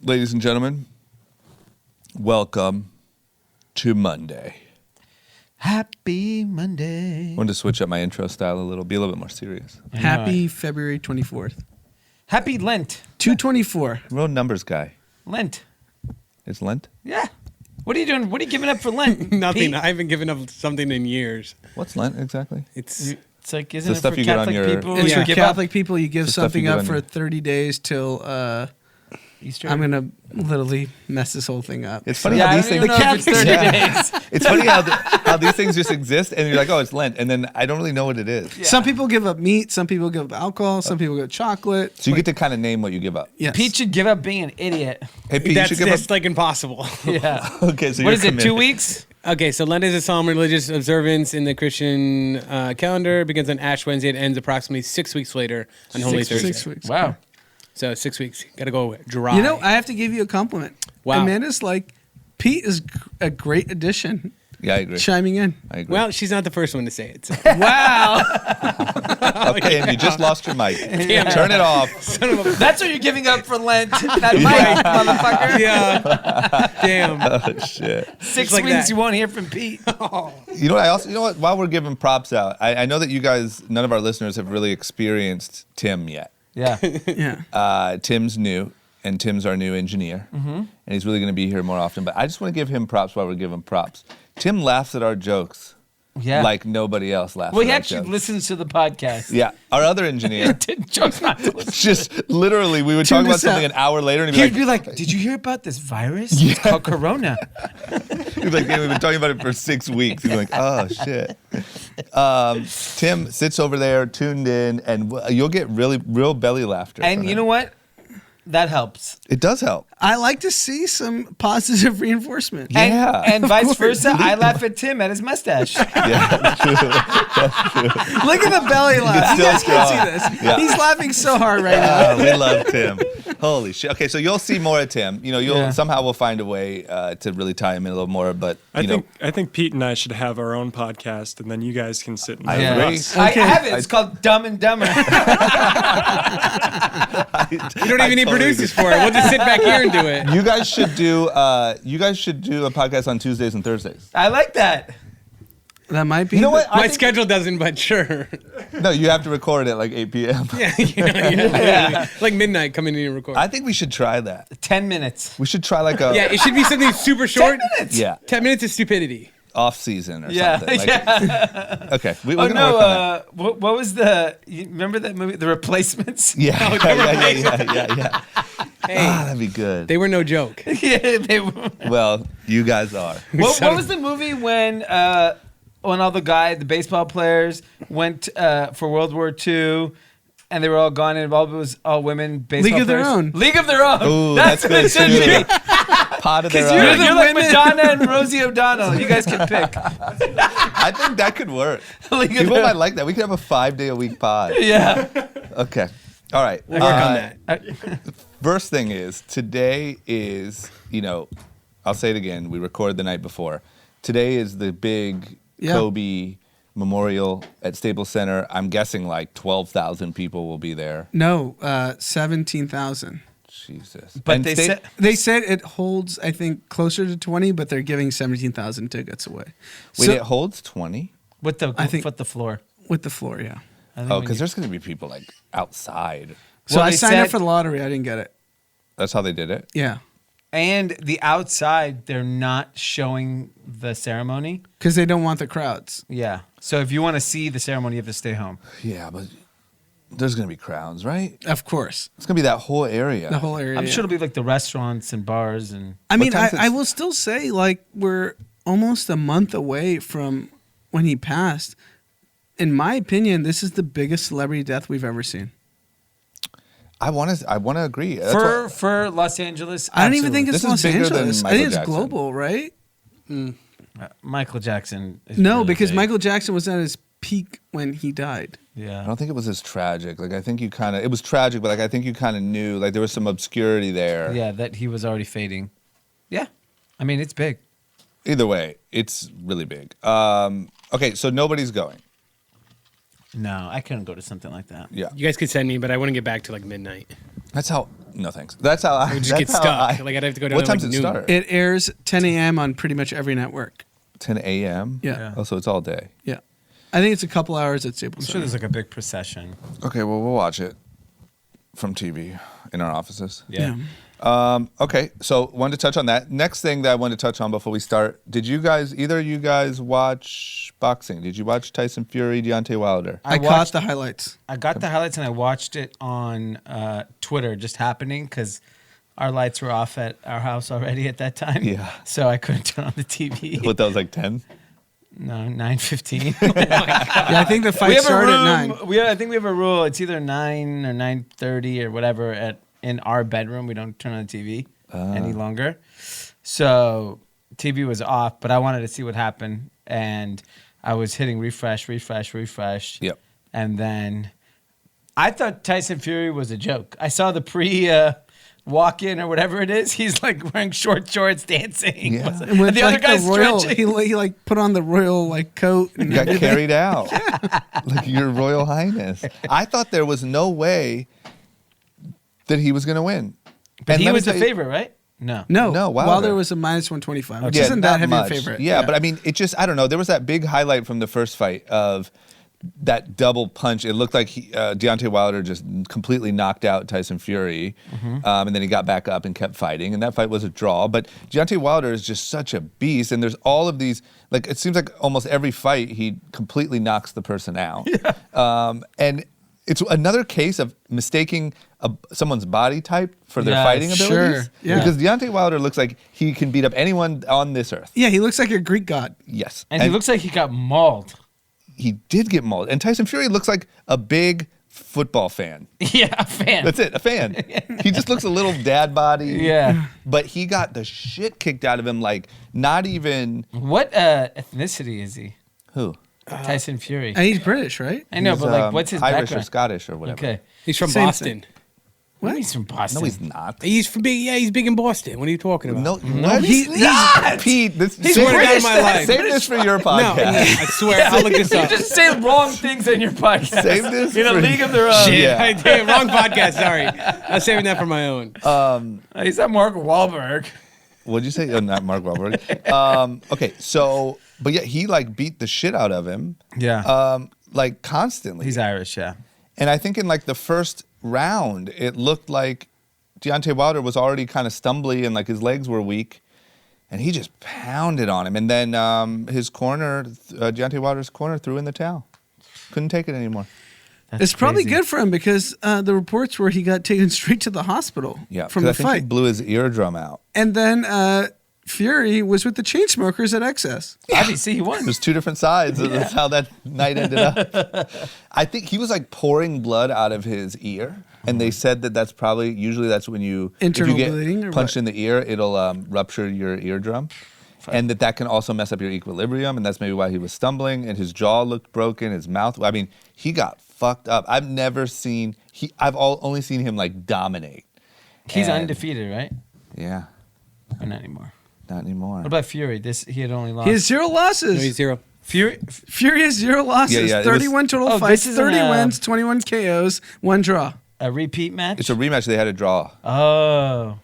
Ladies and gentlemen, welcome to Monday. Happy Monday. I wanted to switch up my intro style a little, be a little bit more serious. Happy February 24th. Happy Lent. 224. I'm a real numbers guy. Lent. It's Lent? Yeah. What are you doing? What are you giving up for Lent? Nothing. Pete? I haven't given up something in years. What's Lent exactly? It's like, isn't the it stuff for you get on Catholic your- people? It's you for give Catholic people. You give the stuff something you get up on for your- 30 days till... Easter. I'm going to literally mess this whole thing up. It's funny Yeah, how I these don't even things... know if it's 30 days. It's funny how these things just exist, and you're like, oh, it's Lent, and then I don't really know what it is. Yeah. Some people give up meat. Some people give up alcohol. Some people give up chocolate. So you get to kind of name what you give up. Yes. Pete should give up being an idiot. Hey, Pete, you that's should give up... like impossible. Yeah. Okay, so What you're is it, 2 committed. weeks? Okay, so Lent is a solemn religious observance in the Christian calendar. It begins on Ash Wednesday and ends approximately 6 weeks later on Holy Thursday. 6 weeks. Wow. So 6 weeks. Got to go dry. You know, I have to give you a compliment. Wow. Amanda's like, Pete is a great addition. Yeah, I agree. Chiming in. I agree. Well, she's not the first one to say it. So. Wow. Okay, and you just lost your mic. Damn. Turn it off. That's what you're giving up for Lent. That mic, motherfucker. Yeah. Damn. Oh, shit. 6 like weeks that. you won't hear from Pete. You know what? You know what? While we're giving props out, I know that you guys, none of our listeners have really experienced Tim yet. Yeah. Yeah. Tim's new, and Tim's our new engineer, and he's really going to be here more often. But I just want to give him props while we're giving props. Tim laughs at our jokes Yeah. like nobody else laughs Well, at he our actually jokes. listens to the podcast. Yeah, our other engineer, Joke's not to listen. just literally, we would Tune talk about this out. something an hour later, and He'd be like, did you hear about this virus? It's called Corona. he'd be like, "Yeah, we've been talking about it for 6 weeks." He'd be like, "Oh shit." Tim sits over there, tuned in, and you'll get real belly laughter. And from you him. know what? That helps. It does help. I like to see some positive reinforcement. Yeah, And vice course. versa, I laugh at Tim at his mustache. Yeah, true. Look at the belly laugh. You still guys can strong. see this. Yeah. He's laughing so hard right now. Oh, we love Tim. Holy shit. Okay, so you'll see more of Tim. You know, somehow we'll find a way to really tie him in a little more. But I think Pete and I should have our own podcast, and then you guys can sit and I have agree. us. I have it. It's called Dumb and Dumber. We don't even need producers for it. We'll just sit back here and do it. You guys should do. You guys should do a podcast on Tuesdays and Thursdays. I like that. That might be. You know what? My schedule doesn't, but sure. No, you have to record it at like 8 p.m. Yeah. Like midnight coming in and record. I think we should try that. 10 minutes. We should try like a Yeah, it should be something super 10 short. minutes. yeah 10 minutes of stupidity. off season or Yeah. something. Like, yeah. Okay, we're Oh, gonna work on that. no. What was the. You remember that movie, The Replacements? Yeah, yeah. Hey, That'd be good. they were no joke. Yeah. They were. Well, you guys are. What was the movie when all the baseball players went for World War II and they were all gone and it was all women baseball League of Their players? Own. League of Their Own. Ooh, that's that's what it good should too. be. Pot of their Because own. you're like women. Madonna and Rosie O'Donnell. You guys can pick. I think that could work. League of People Their might Own. like that. We could have a 5-day-a-week pod. Yeah. Okay. All right. We'll work on that. First thing is, today is, I'll say it again. We recorded the night before. Today is the big Kobe Memorial at Staples Center. I'm guessing like 12,000 people will be there. No, 17,000. Jesus. But And They said it holds, I think, closer to 20, but they're giving 17,000 tickets away. Wait, So- it holds 20? With the I think- foot the floor. with the floor, yeah. Oh, because there's going to be people like outside. So Well, I they signed up said- for the lottery. I didn't get it. That's how they did it? Yeah. And the outside, they're not showing the ceremony. Because they don't want the crowds. Yeah. So if you want to see the ceremony, you have to stay home. Yeah, but there's going to be crowds, right? Of course. It's going to be that whole area. The whole area. I'm yeah. sure it'll be like the restaurants and bars and. I mean, time's I it? will still say, like, we're almost a month away from when he passed. In my opinion, this is the biggest celebrity death we've ever seen. I want to agree. That's For Los Angeles, I don't even think it's This is Los bigger than Angeles. I Michael think it's Jackson. global, right? Michael Jackson. Is No, really because big. Michael Jackson was at his peak when he died. I Yeah. don't think it was as tragic. Like, I think it was tragic, but like, I think you kind of knew, like, there was some obscurity there. Yeah, that he was already fading. Yeah. I mean, it's big. Either way, it's really big. Okay, so nobody's going. No, I couldn't go to something like that. Yeah. You guys could send me, but I wouldn't get back to like midnight. That's how. No thanks. That's how I would just that's get how stuck. I- Like, I'd have to go down What to, time like, does it noon. start? It airs 10 a.m. on pretty much every network. 10 a.m. Yeah. Oh, so it's all day. Yeah. I think it's a couple hours at Staples I'm sure Center. there's like a big procession. Okay, well we'll watch it from TV in our offices. Yeah. Okay, so wanted to touch on that. Next thing that I wanted to touch on before we start, did you guys, either of you guys watch boxing? Did you watch Tyson Fury, Deontay Wilder? I caught the highlights. I got the highlights and I watched it on Twitter, just happening because our lights were off at our house already at that time. Yeah. So I couldn't turn on the TV. What, that was like 10? No, 9:15. Yeah, I think the fight started at 9. I think we have a rule. It's either 9 or 9:30 or whatever in our bedroom. We don't turn on the TV any longer. So TV was off, but I wanted to see what happened, and I was hitting refresh. Yep. And then I thought Tyson Fury was a joke. I saw the walk-in or whatever it is. He's like wearing short shorts dancing. Yeah. And with, And the like, other guy's royal, stretching. he like put on the royal like coat and You got everything. carried out. Like your Royal Highness. I thought there was no way that he was going to win. But And he let me was the tell you- favorite, right? No. No, Wilder. Wilder was a minus 125, which Yeah, isn't that not heavy much. a favorite. Yeah, but I mean, it just, I don't know. There was that big highlight from the first fight of that double punch. It looked like Deontay Wilder just completely knocked out Tyson Fury. And then he got back up and kept fighting. And that fight was a draw. But Deontay Wilder is just such a beast. And there's all of these, like, it seems like almost every fight he completely knocks the person out. And it's another case of mistaking someone's body type for their Yes, fighting abilities. sure. Yeah. Because Deontay Wilder looks like he can beat up anyone on this earth. Yeah, he looks like a Greek god. Yes. And he looks like he got mauled. He did get mauled. And Tyson Fury looks like a big football fan. Yeah, a fan. That's it, a fan. He just looks a little dad body. Yeah. But he got the shit kicked out of him, like not even. What ethnicity is he? Who? Tyson Fury. And he's British, right? I know, He's, but like, what's his Irish background? or Scottish or whatever. Okay. He's from Same Boston. What? He's from Boston. No, he's not. He's from big. Yeah, he's big in Boston. What are you talking about? No, what? he's not. Pete, this, He's save, British. this, Down my life. save this for your No, podcast. I swear. I'll look this You up. just say wrong things in your podcast. Save this in a for- league of their own. Shit, Yeah. I did. Wrong podcast. Sorry. I'm saving that for my own. He's not Mark Wahlberg. What'd you say? Oh, not Mark Wahlberg. Okay, so, but yeah, he like beat the shit out of him. Yeah. Like constantly. He's Irish, yeah. And I think in like the first round, it looked like Deontay Wilder was already kind of stumbly and like his legs were weak. And he just pounded on him. And then his corner, Deontay Wilder's corner, threw in the towel. Couldn't take it anymore. That's It's probably crazy. good for him because the reports were he got taken straight to the hospital Yeah, from 'cause the I think he fight. blew his eardrum out. And then Fury was with the Chainsmokers at Excess. Obviously, he won. There's two different sides. That's how that night ended up. I think he was like pouring blood out of his ear. And they said that that's probably, usually that's when you, Internal if you get bleeding or punched what? in the ear, it'll rupture your eardrum. And that can also mess up your equilibrium. And that's maybe why he was stumbling. And his jaw looked broken, his mouth. I mean, he got fucked up. I've never seen, only seen him like dominate. He's And- undefeated, right? Yeah, Or not anymore. not anymore. What about Fury? He had only lost. He has 0 losses. No, he's 0. Fury. Fury has 0 losses. Yeah, it was- 31 total Oh, fights, this isn't 30 a- wins, 21 KOs, 1 draw. A repeat match? It's a rematch. They had a draw. Oh.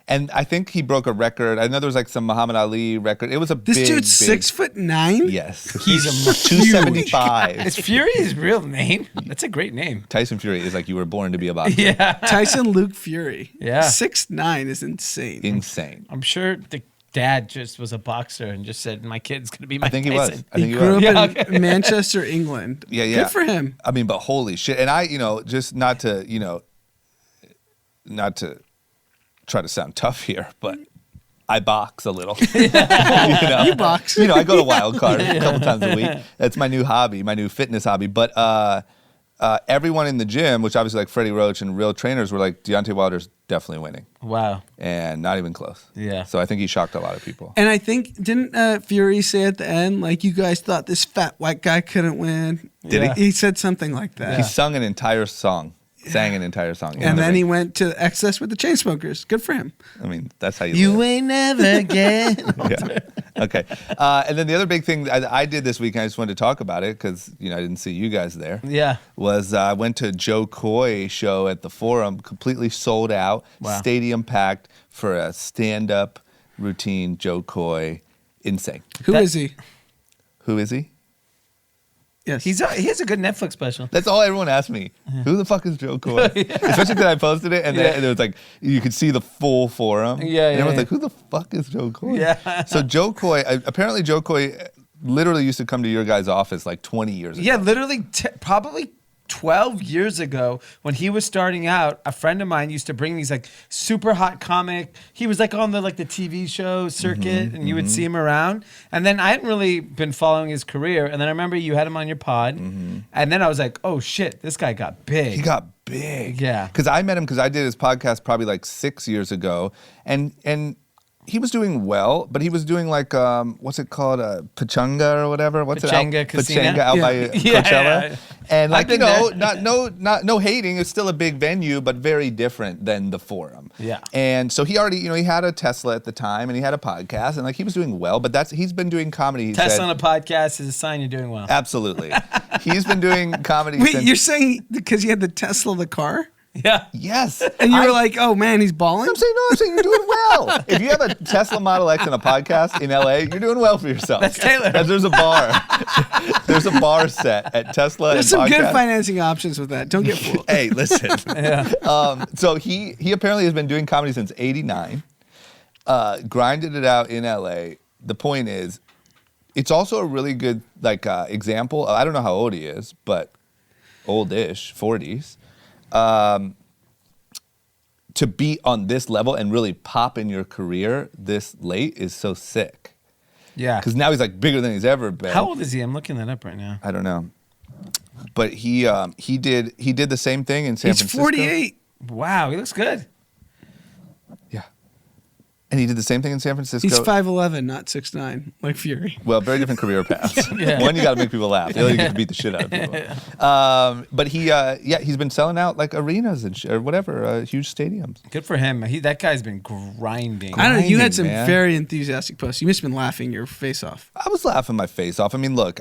And I think he broke a record. I know there was like some Muhammad Ali record. It was a This big, dude's big, 6'9". Yes. He's a 275. Is Fury his real name? That's a great name. Tyson Fury is like you were born to be a boxer. Yeah. Tyson Luke Fury. Yeah. 6'9" is insane. Insane. I'm sure the dad just was a boxer and just said, my kid's going to be my I think he was. Tyson. I think He he grew was. up Yeah, in Manchester, England. Yeah, yeah. Good for him. I mean, but holy shit. And I, just not to try to sound tough here, but I box a little. You box. I go to Wild Card a couple times a week. That's my new hobby, my new fitness hobby. But everyone in the gym, which obviously like Freddie Roach and real trainers were like, Deontay Wilder's definitely winning. Wow. And not even close. Yeah. So I think he shocked a lot of people. And I think, didn't Fury say at the end, like, you guys thought this fat white guy couldn't win? Did Yeah. He said something like that. He sung an entire song. Sang an entire song. in And the then he ring. went to Excess with the Chainsmokers. Good for him. I mean, that's how you live. ain't never again. Yeah. Okay. And then the other big thing I did this week, and I just wanted to talk about it because I didn't see you guys there. Yeah. Was I went to Jokoy show at the Forum, completely sold out, stadium packed for a stand-up routine. Jokoy, insane. Who is he? Who is he? Yes. He has a good Netflix special. That's all everyone asked me. Who the fuck is Jokoy? Especially because I posted it, and then it was like you could see the full Forum. Yeah, and everyone's like, "Who the fuck is Jokoy?" Yeah. So Jokoy, apparently Jokoy, literally used to come to your guys' office like 20 years ago. Yeah, literally, probably 12 years ago when he was starting out, a friend of mine used to bring these like super hot comic. He was like on the TV show circuit, and you would see him around. And then I hadn't really been following his career. And then I remember you had him on your pod, and then I was like, oh shit, this guy got big. He got big. Yeah. Because I met him because I did his podcast probably like 6 years ago, and he was doing well, but he was doing like what's it called, Pachanga or whatever. What's Pachanga it? Casino? Pachanga out by Coachella. Yeah. And like I've been there. no hating. It's still a big venue, but very different than the Forum. Yeah. And so he already, he had a Tesla at the time, and he had a podcast, and like he was doing well. But he's been doing comedy. He Tesla said, on a podcast is a sign you're doing well. absolutely. He's been doing comedy. Wait, since, you're saying because he had the Tesla, the car? Yeah. yes. And you were like, oh man, he's balling? I'm saying you're doing well. If you have a Tesla Model X and a podcast in LA, you're doing well for yourself. That's Taylor. And there's a bar. There's a bar set at Tesla. There's and some good podcast. financing options with that. Don't get fooled. Hey, listen. So he apparently has been doing comedy since '89. Grinded it out in LA. The point is, it's also a really good example. I don't know how old he is, but oldish, 40s. To be on this level and really pop in your career this late is so sick. Yeah. Because now he's like bigger than he's ever been. How old is he? I'm looking that up right now. I don't know. But he did the same thing in San He's Francisco. 48. Wow, he looks good. Yeah. And he did the same thing in San Francisco. He's 5'11", not 6'9", like Fury. Well, very different career paths. Yeah. One, you got to make people laugh. The other, you get to beat the shit out of people. But he's been selling out like arenas and or whatever, huge stadiums. Good for him. That guy's been grinding. I don't know. You had some man. very enthusiastic posts. You must have been laughing your face off. I was laughing my face off. I mean, look,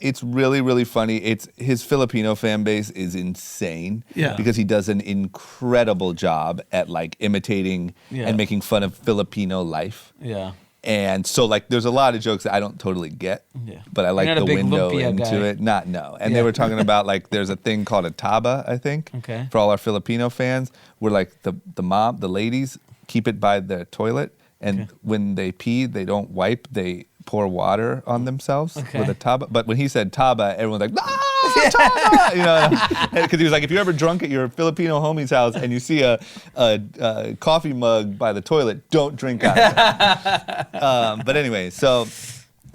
it's really, really funny. His Filipino fan base is insane. Yeah. Because he does an incredible job at imitating and making fun of Filipino life. Yeah. And so there's a lot of jokes that I don't totally get. Yeah. But I like You're not the a big window lumpia into guy. it. No. And Yeah. they were talking about there's a thing called a taba, I think. Okay. For all our Filipino fans, where the ladies keep it by the toilet, and when they pee, they don't wipe, they pour water on themselves with a taba. But when he said taba, everyone's like, ah, taba! Because he was like, if you're ever drunk at your Filipino homie's house and you see a coffee mug by the toilet, don't drink out of it. But anyway, so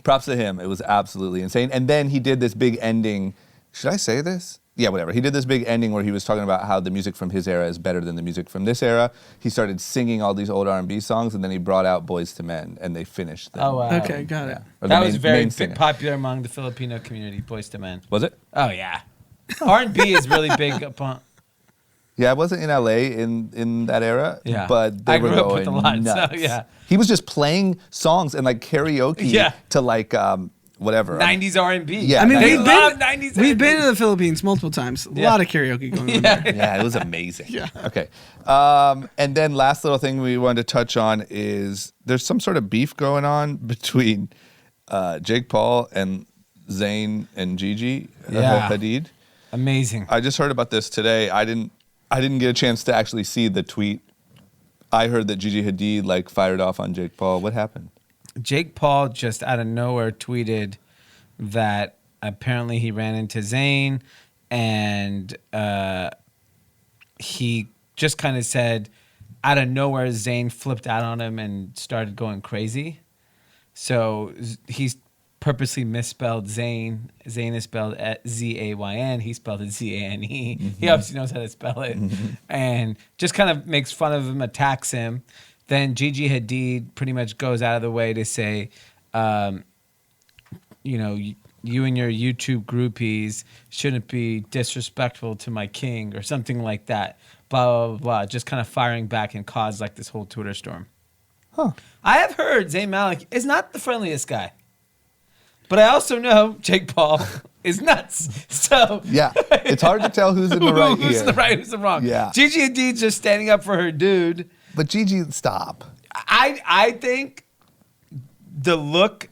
props to him. It was absolutely insane. And then he did this big ending. Should I say this? Yeah, whatever. He did this big ending where he was talking about how the music from his era is better than the music from this era. He started singing all these old R&B songs, and then he brought out Boys to Men, and they finished them. Oh, wow. Okay, got it. Or the That was very main singer. popular among the Filipino community, Boys to Men. Was it? Oh, yeah. R&B is really big upon... Yeah, I wasn't in LA in that era, Yeah. but they I were grew up going with a lot, so, nuts. yeah. He was just playing songs and karaoke Yeah. to whatever. 90s R&B. Yeah. I mean, They love 90s we've been R&B. to the Philippines multiple times. A Yeah. lot of karaoke going on there. Yeah, it was amazing. Yeah. Okay. And then last little thing we wanted to touch on is there's some sort of beef going on between Jake Paul and Zayn and Gigi Yeah. Hadid. Amazing. I just heard about this today. I didn't get a chance to actually see the tweet. I heard that Gigi Hadid fired off on Jake Paul. What happened? Jake Paul just out of nowhere tweeted that apparently he ran into Zayn and he just kind of said out of nowhere Zayn flipped out on him and started going crazy. So he's purposely misspelled Zayn. Zayn is spelled Zayn. He spelled it Zane. He obviously knows how to spell it. And just kind of makes fun of him, attacks him. Then Gigi Hadid pretty much goes out of the way to say, you and your YouTube groupies shouldn't be disrespectful to my king or something like that. Blah, blah, blah. Just kind of firing back and caused this whole Twitter storm. I have heard Zayn Malik is not the friendliest guy. But I also know Jake Paul is nuts. So Yeah, it's hard to tell who's in the right who's here. the right, who's the wrong. Yeah. Gigi Hadid's just standing up for her dude. But Gigi, stop. I think the look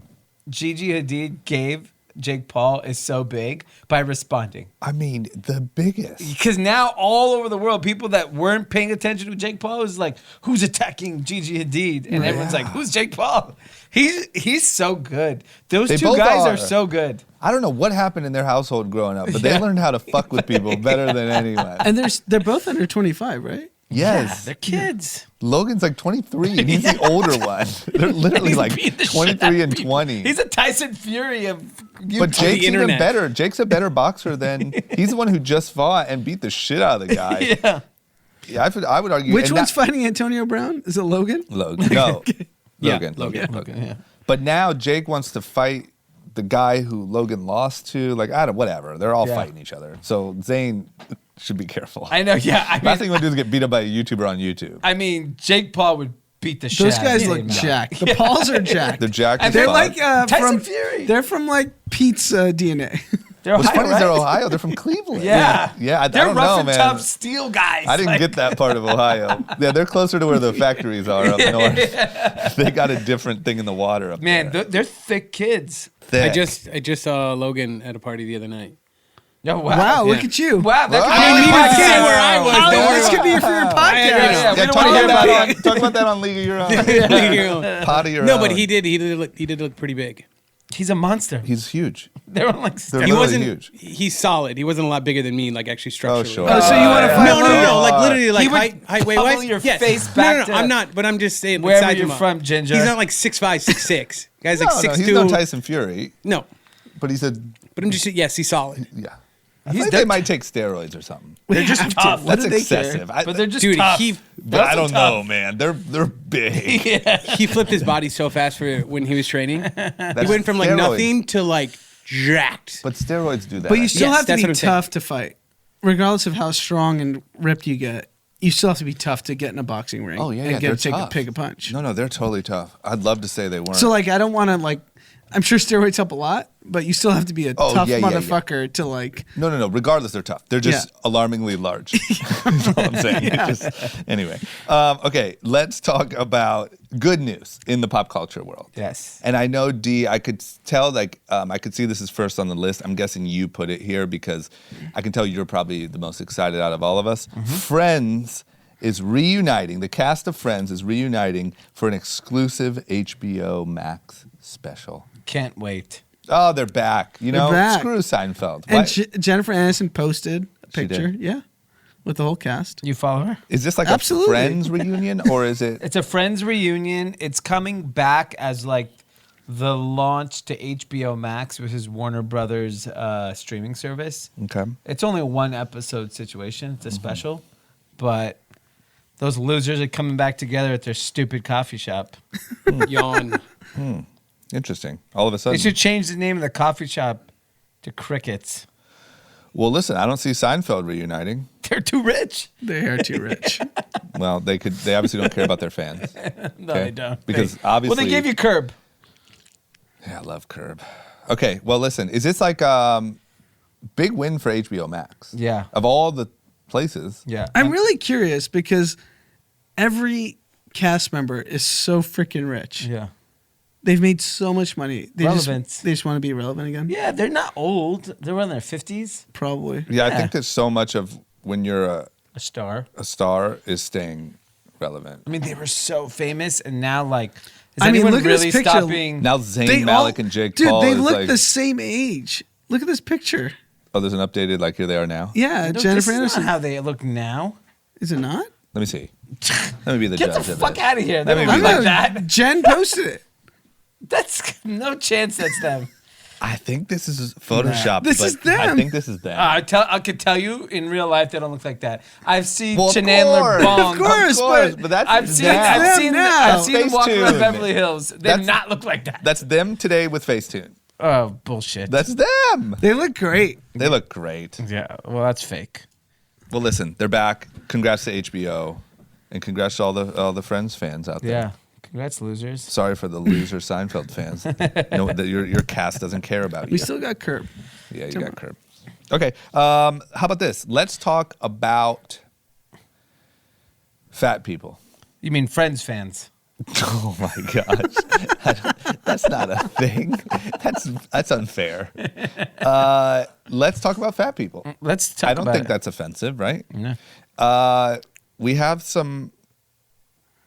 Gigi Hadid gave Jake Paul is so big by responding. I mean, the biggest. Because now all over the world, people that weren't paying attention to Jake Paul is like, who's attacking Gigi Hadid? And everyone's like, who's Jake Paul? He's so good. Those They two both guys are. are so good. I don't know what happened in their household growing up, but they learned how to fuck with people better than anyone. And they're both under 25, right? Yes. They're kids. Logan's like 23, and he's the older one. They're literally He's like beating the shit out of 23 and people. 20. He's a Tyson Fury of YouTube. But Jake's even internet. better. Jake's a better boxer than he's the one who just fought and beat the shit out of the guy. Yeah. Yeah, I would argue. Which and one's that- fighting Antonio Brown? Is it Logan? Logan? No, Yeah, Logan. Logan, yeah. But now Jake wants to fight the guy who Logan lost to. Like, I don't, whatever. They're all Yeah. fighting each other. So Zayn should be careful. I know, yeah. Last thing you want to do is get beat up by a YouTuber on YouTube. I mean, Jake Paul would beat the shit Those out guys of look Zayn Malik. jacked. The Pauls are jacked. They're jacked. And as They're fuck. like Tyson from Fury. They're from like Pete's DNA. They're What's Ohio, funny is they're right? Ohio. They're from Cleveland. Yeah. Yeah. I They're don't rough know, and man. tough steel guys. I didn't get that part of Ohio. Yeah, they're closer to where the factories are up north. They got a different thing in the water up Man, there. they're thick kids. Thick. I just saw Logan at a party the other night. Yo, Wow, look Yeah. at you. Wow, that could Wow. be I a didn't podcast. even say where I was. Don't worry This could be for your podcast. Yeah, we Yeah, don't talk wanna hear about, about that on, talk about that on League of Your Own. Pot of Your No, Own. but he did look pretty big. He's a monster. He's huge. They're on like They're steroids. He literally wasn't huge. He's solid. He wasn't a lot bigger than me, like actually structurally. Oh, sure. Oh, so you want to fight No, Logan? like literally, like He would height, weight pummel wise. your Yes. face No, back to I'm not. But I'm just saying. wherever size you're him up. from, Ginger. He's not like 6'5", 6'6". Guy's like No, 6'2". he's no Tyson Fury, No, but he's a, but I'm just yes, he's solid. yeah. I think they might take steroids or something. They're just tough. That's do they care? excessive. But they're just Dude, tough. he but I also don't tough. know, man. They're big. he flipped his body so fast for when he was training. He went from like steroids. nothing to like jacked. But steroids do that. But you still Yes, have to that's be what I'm saying. tough to fight. Regardless of how strong and ripped you get, you still have to be tough to get in a boxing ring. Oh yeah, and yeah, get they're to tough. pick a punch. No, they're totally tough. I'd love to say they weren't. So like, I don't want to like. I'm sure steroids help a lot, but you still have to be a Oh, tough yeah, yeah, yeah. motherfucker to like. no. Regardless, they're tough. They're just alarmingly large. That's all I'm saying. Anyway, okay. Let's talk about good news in the pop culture world. Yes. And I know D. I could tell like I could see this is first on the list. I'm guessing you put it here because I can tell you're probably the most excited out of all of us. Friends is reuniting. The cast of Friends is reuniting for an exclusive HBO Max special. Can't wait. Oh, they're back. You know, back. screw Seinfeld. And Why- Jennifer Aniston posted a She did. picture, yeah, with the whole cast. You follow her? Is this like Absolutely. a Friends reunion or is it? It's a Friends reunion. It's coming back as like the launch to HBO Max, which is Warner Brothers streaming service. Okay. It's only a one episode situation. It's a special, but those losers are coming back together at their stupid coffee shop. Yawn. Interesting. All of a They sudden. should change the name of the coffee shop to Crickets. Well, listen, I don't see Seinfeld reuniting. They're too rich. They are too rich. Well, they obviously don't care about their fans. No, Okay. they don't. Because Well, obviously. they gave you Curb. Yeah, I love Curb. Okay, well, listen, is this like big win for HBO Max? Yeah. Of all the places. Yeah. I'm really curious because every cast member is so freaking rich. Yeah. They've made so much money. They Relevance. They just want to be relevant again. Yeah, they're not old. They're in their 50s. Probably. Yeah, I Yeah. think that so much of when you're A star. a star is staying relevant. I mean, they were so famous, and now, like, is I mean, anyone look at this really picture. stopping? Now Zayn Malik and Jake Paul Dude, they is look like, the same age. Look at this picture. oh, there's an updated, like, here they are now? Yeah, No, Jennifer this is not Aniston. how they look now. Is it not? Let me see. Let me be the Get judge the of fuck this. out of here. They Let don't me look be like the- that. Jen posted it. That's no chance that's them. I think this is Photoshop. This but is them. I think this is them. I could tell you in real life they don't look like that. I've seen Well, of Chandler course. Bong. Of course, but that's I've seen them. I've seen them walk around Facetune. Beverly Hills. They do That's- not look like that. That's them today with Facetune. Oh, bullshit. That's them. They look great. They look great. Yeah, well, that's fake. Well, listen, they're back. Congrats to HBO, and congrats to all the Friends fans out there. Yeah. Congrats, losers. Sorry for the loser Seinfeld fans. No, your cast doesn't care about you. We still got Curb. Yeah, you got Curb. Okay, how about this? Let's talk about fat people. You mean Friends fans? Oh my gosh, that's not a thing. That's unfair. Let's talk about fat people. Let's talk. I don't think that's offensive, right? No. We have some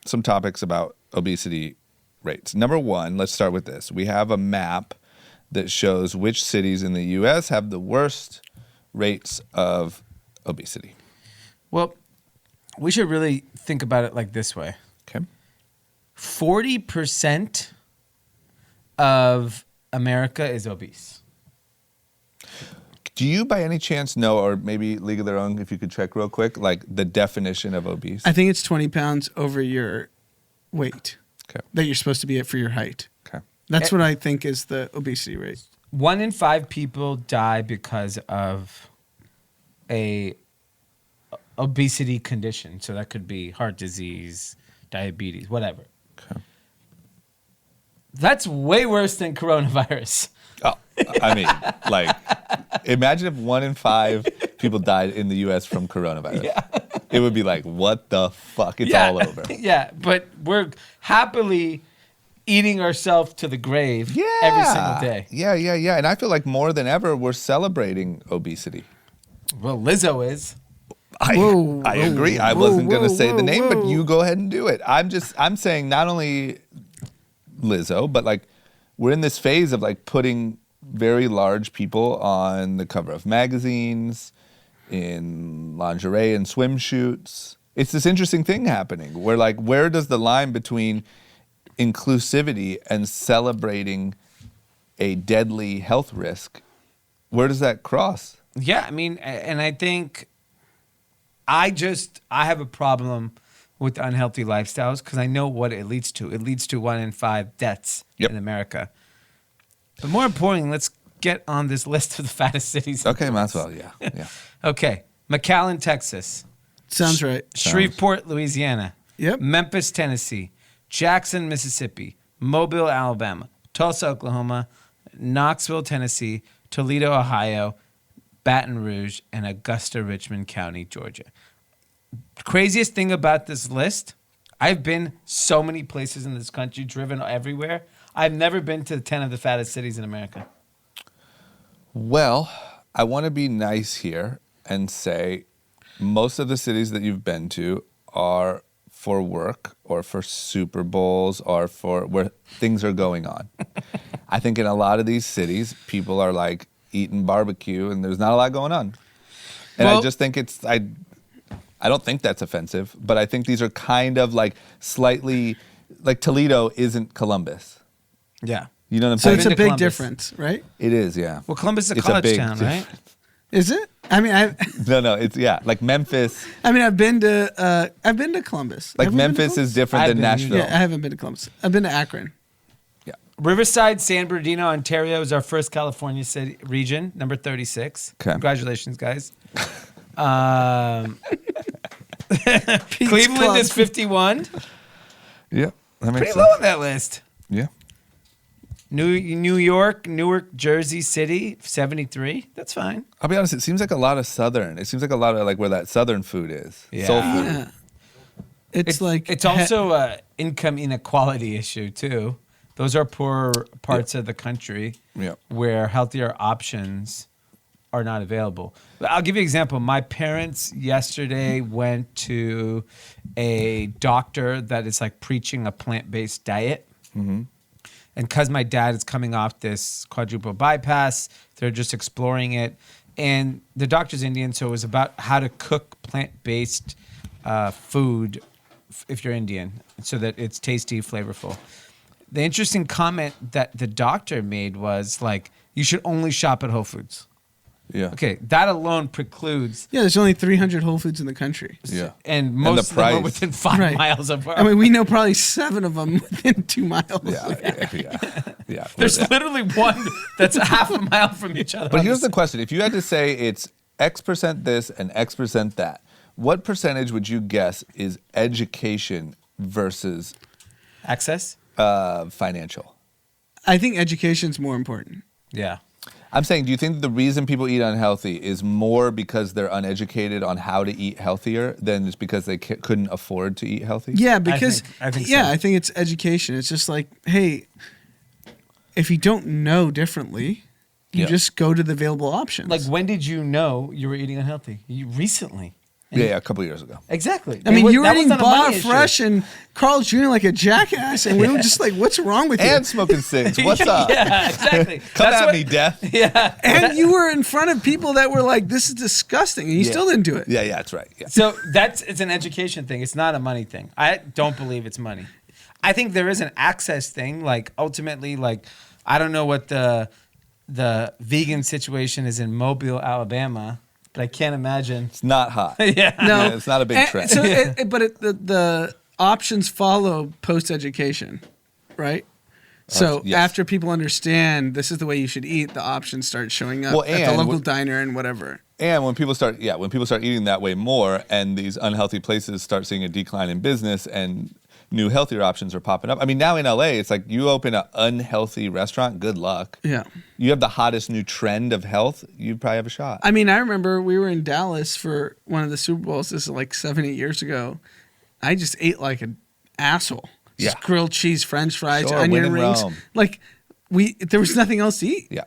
topics about obesity rates. Number one, let's start with this. We have a map that shows which cities in the U.S. have the worst rates of obesity. Well, we should really think about it like this way. Okay. 40% of America is obese. Do you by any chance know, or maybe League of Their Own, if you could check real quick, like the definition of obese? I think it's 20 pounds over your weight Okay. that you're supposed to be at for your height. Okay. That's what I think is the obesity rate. 1 in 5 people die because of a obesity condition. So that could be heart disease, diabetes, whatever. Okay. That's way worse than coronavirus. Oh, I mean, like, imagine if 1 in 5 people died in the U.S. from coronavirus. Yeah. It would be like, what the fuck? It's all over. Yeah, but we're happily eating ourselves to the grave every single day. Yeah. And I feel like more than ever, we're celebrating obesity. Well, Lizzo is. I agree. I wasn't going to say the name, but you go ahead and do it. I'm saying not only Lizzo, but like we're in this phase of like putting very large people on the cover of magazines, in lingerie and swimsuits. It's this interesting thing happening where like, where does the line between inclusivity and celebrating a deadly health risk, where does that cross? Yeah, I mean, and I think I have a problem with unhealthy lifestyles because I know what it leads to. It leads to 1 in 5 deaths in America. But more importantly, let's get on this list of the fattest cities. Okay, might as well, yeah. Okay, McAllen, Texas. Sounds right. Shreveport, Louisiana. Yep. Memphis, Tennessee. Jackson, Mississippi. Mobile, Alabama. Tulsa, Oklahoma. Knoxville, Tennessee. Toledo, Ohio. Baton Rouge, and Augusta, Richmond County, Georgia. Craziest thing about this list, I've been so many places in this country, driven everywhere. I've never been to 10 of the fattest cities in America. Well, I want to be nice here and say most of the cities that you've been to are for work or for Super Bowls or for where things are going on. I think in a lot of these cities, people are like eating barbecue and there's not a lot going on. And I just think I don't think that's offensive, but I think these are kind of like slightly, like Toledo isn't Columbus. Yeah. You know what I'm So saying? it's a big Columbus. difference, right? It is, yeah. Well, Columbus is a It's college big town, right? Is it? I mean, No, it's, yeah, like Memphis. I've been to Columbus. Like Have we been to Memphis is Columbus? different than Nashville. Yeah, I haven't been to Columbus. I've been to Akron. Riverside, San Bernardino, Ontario is our first California city region, number 36. Okay. Congratulations, guys. Pete's Cleveland Club. is 51. Yeah, that makes Pretty sense. low on that list. Yeah. New York, Newark, Jersey City, 73. That's fine. I'll be honest, it seems like a lot of Southern. It seems like a lot of like where that Southern food is. Yeah. Soul food. Yeah. It's like It's also an income inequality issue, too. Those are poor parts of the country where healthier options are not available. I'll give you an example. My parents yesterday went to a doctor that is like preaching a plant-based diet. Mm-hmm. And because my dad is coming off this quadruple bypass, they're just exploring it. And the doctor's Indian, so it was about how to cook plant-based food if you're Indian so that it's tasty, flavorful. The interesting comment that the doctor made was like, you should only shop at Whole Foods. Yeah. Okay, that alone precludes. Yeah, there's only 300 Whole Foods in the country. Yeah. And most of them are price. within 5 Right. miles of our. I mean, we know probably 7 of them within 2 miles. Yeah. There's literally one that's a half a mile from each other. But here's the question. If you had to say it's X% this and X% that, what percentage would you guess is education versus Access? Financial. I think education's more important. Yeah. I'm saying, do you think the reason people eat unhealthy is more because they're uneducated on how to eat healthier than it's because they couldn't afford to eat healthy? Yeah, because I think yeah, so. I think it's education. It's just like, hey, if you don't know differently, you just go to the available options. Like, when did you know you were eating unhealthy? Recently. Yeah, a couple of years ago. Exactly. I mean, you were that eating wasn't a money Bob issue. Fresh and Carl Jr. like a jackass, and we were just like, "What's wrong with you?" And smoking cigs. What's up? Yeah, exactly. Come That's at what- me, death. Yeah. And you were in front of people that were like, "This is disgusting," and you still didn't do it. Yeah, that's right. Yeah. So it's an education thing. It's not a money thing. I don't believe it's money. I think there is an access thing. Like, ultimately, like, I don't know what the vegan situation is in Mobile, Alabama, but I can't imagine. It's not hot. Yeah. No, Yeah, it's not a big trend. So, the options follow post education, right? So yes. after people understand this is the way you should eat, the options start showing up Well, at the and local diner and whatever. And when people start eating that way more, and these unhealthy places start seeing a decline in business, and new healthier options are popping up. I mean, now in LA, it's like you open an unhealthy restaurant, good luck. Yeah. You have the hottest new trend of health, you probably have a shot. I mean, I remember we were in Dallas for one of the Super Bowls. This is like 7, 8 years ago. I just ate like an asshole. Just Yeah. grilled cheese, French fries, Sure, onion when in rings. Rome. Like there was nothing else to eat. Yeah.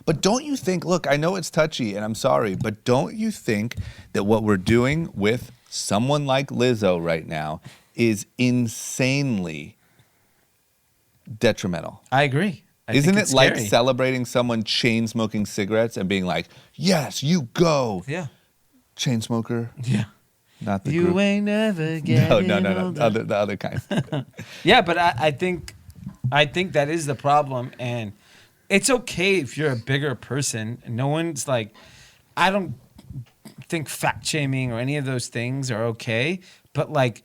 But don't you think, look, I know it's touchy and I'm sorry, but don't you think that what we're doing with someone like Lizzo right now is insanely detrimental? I agree. Isn't think it it's like scary. celebrating someone chain smoking cigarettes and being like, yes, you go, Yeah. chain smoker? Yeah. Not the You group. ain't never getting No. older. The other kind. Yeah, but I think that is the problem, and it's okay if you're a bigger person. No one's like, I don't think fat shaming or any of those things are okay, but like,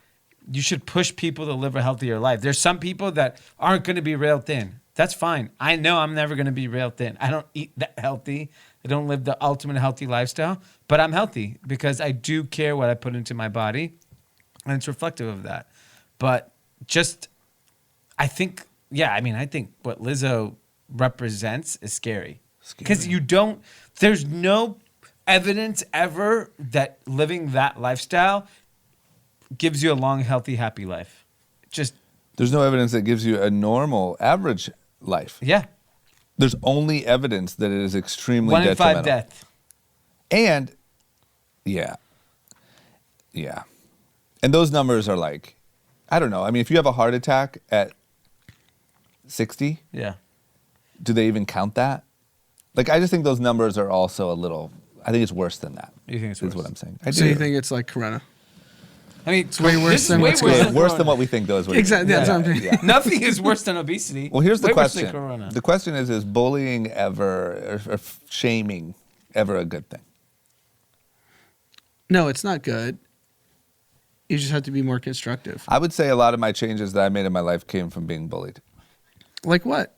you should push people to live a healthier life. There's some people that aren't going to be rail thin. That's fine. I know I'm never going to be rail thin. I don't eat that healthy. I don't live the ultimate healthy lifestyle, but I'm healthy because I do care what I put into my body, and it's reflective of that. But just, I think what Lizzo represents is scary. Because there's no evidence ever that living that lifestyle gives you a long, healthy, happy life. Just, There's no evidence that gives you a normal, average life. yeah. There's only evidence that it is extremely 1 in 5 detrimental. death. And, yeah. And those numbers are like, I don't know. I mean, if you have a heart attack at 60, Yeah. do they even count that? Like, I just think those numbers are also a little, I think it's worse than that. You think it's is worse? what I'm saying. I So do. you think it's like Corona? I mean, it's way worse than what's going on. Worse than what we think, though, is what Exactly, that's what I'm saying. Yeah. Nothing is worse than obesity. Well, here's the Way worse than question. Corona. The question is bullying ever, or shaming ever a good thing? No, it's not good. You just have to be more constructive. I would say a lot of my changes that I made in my life came from being bullied. Like what?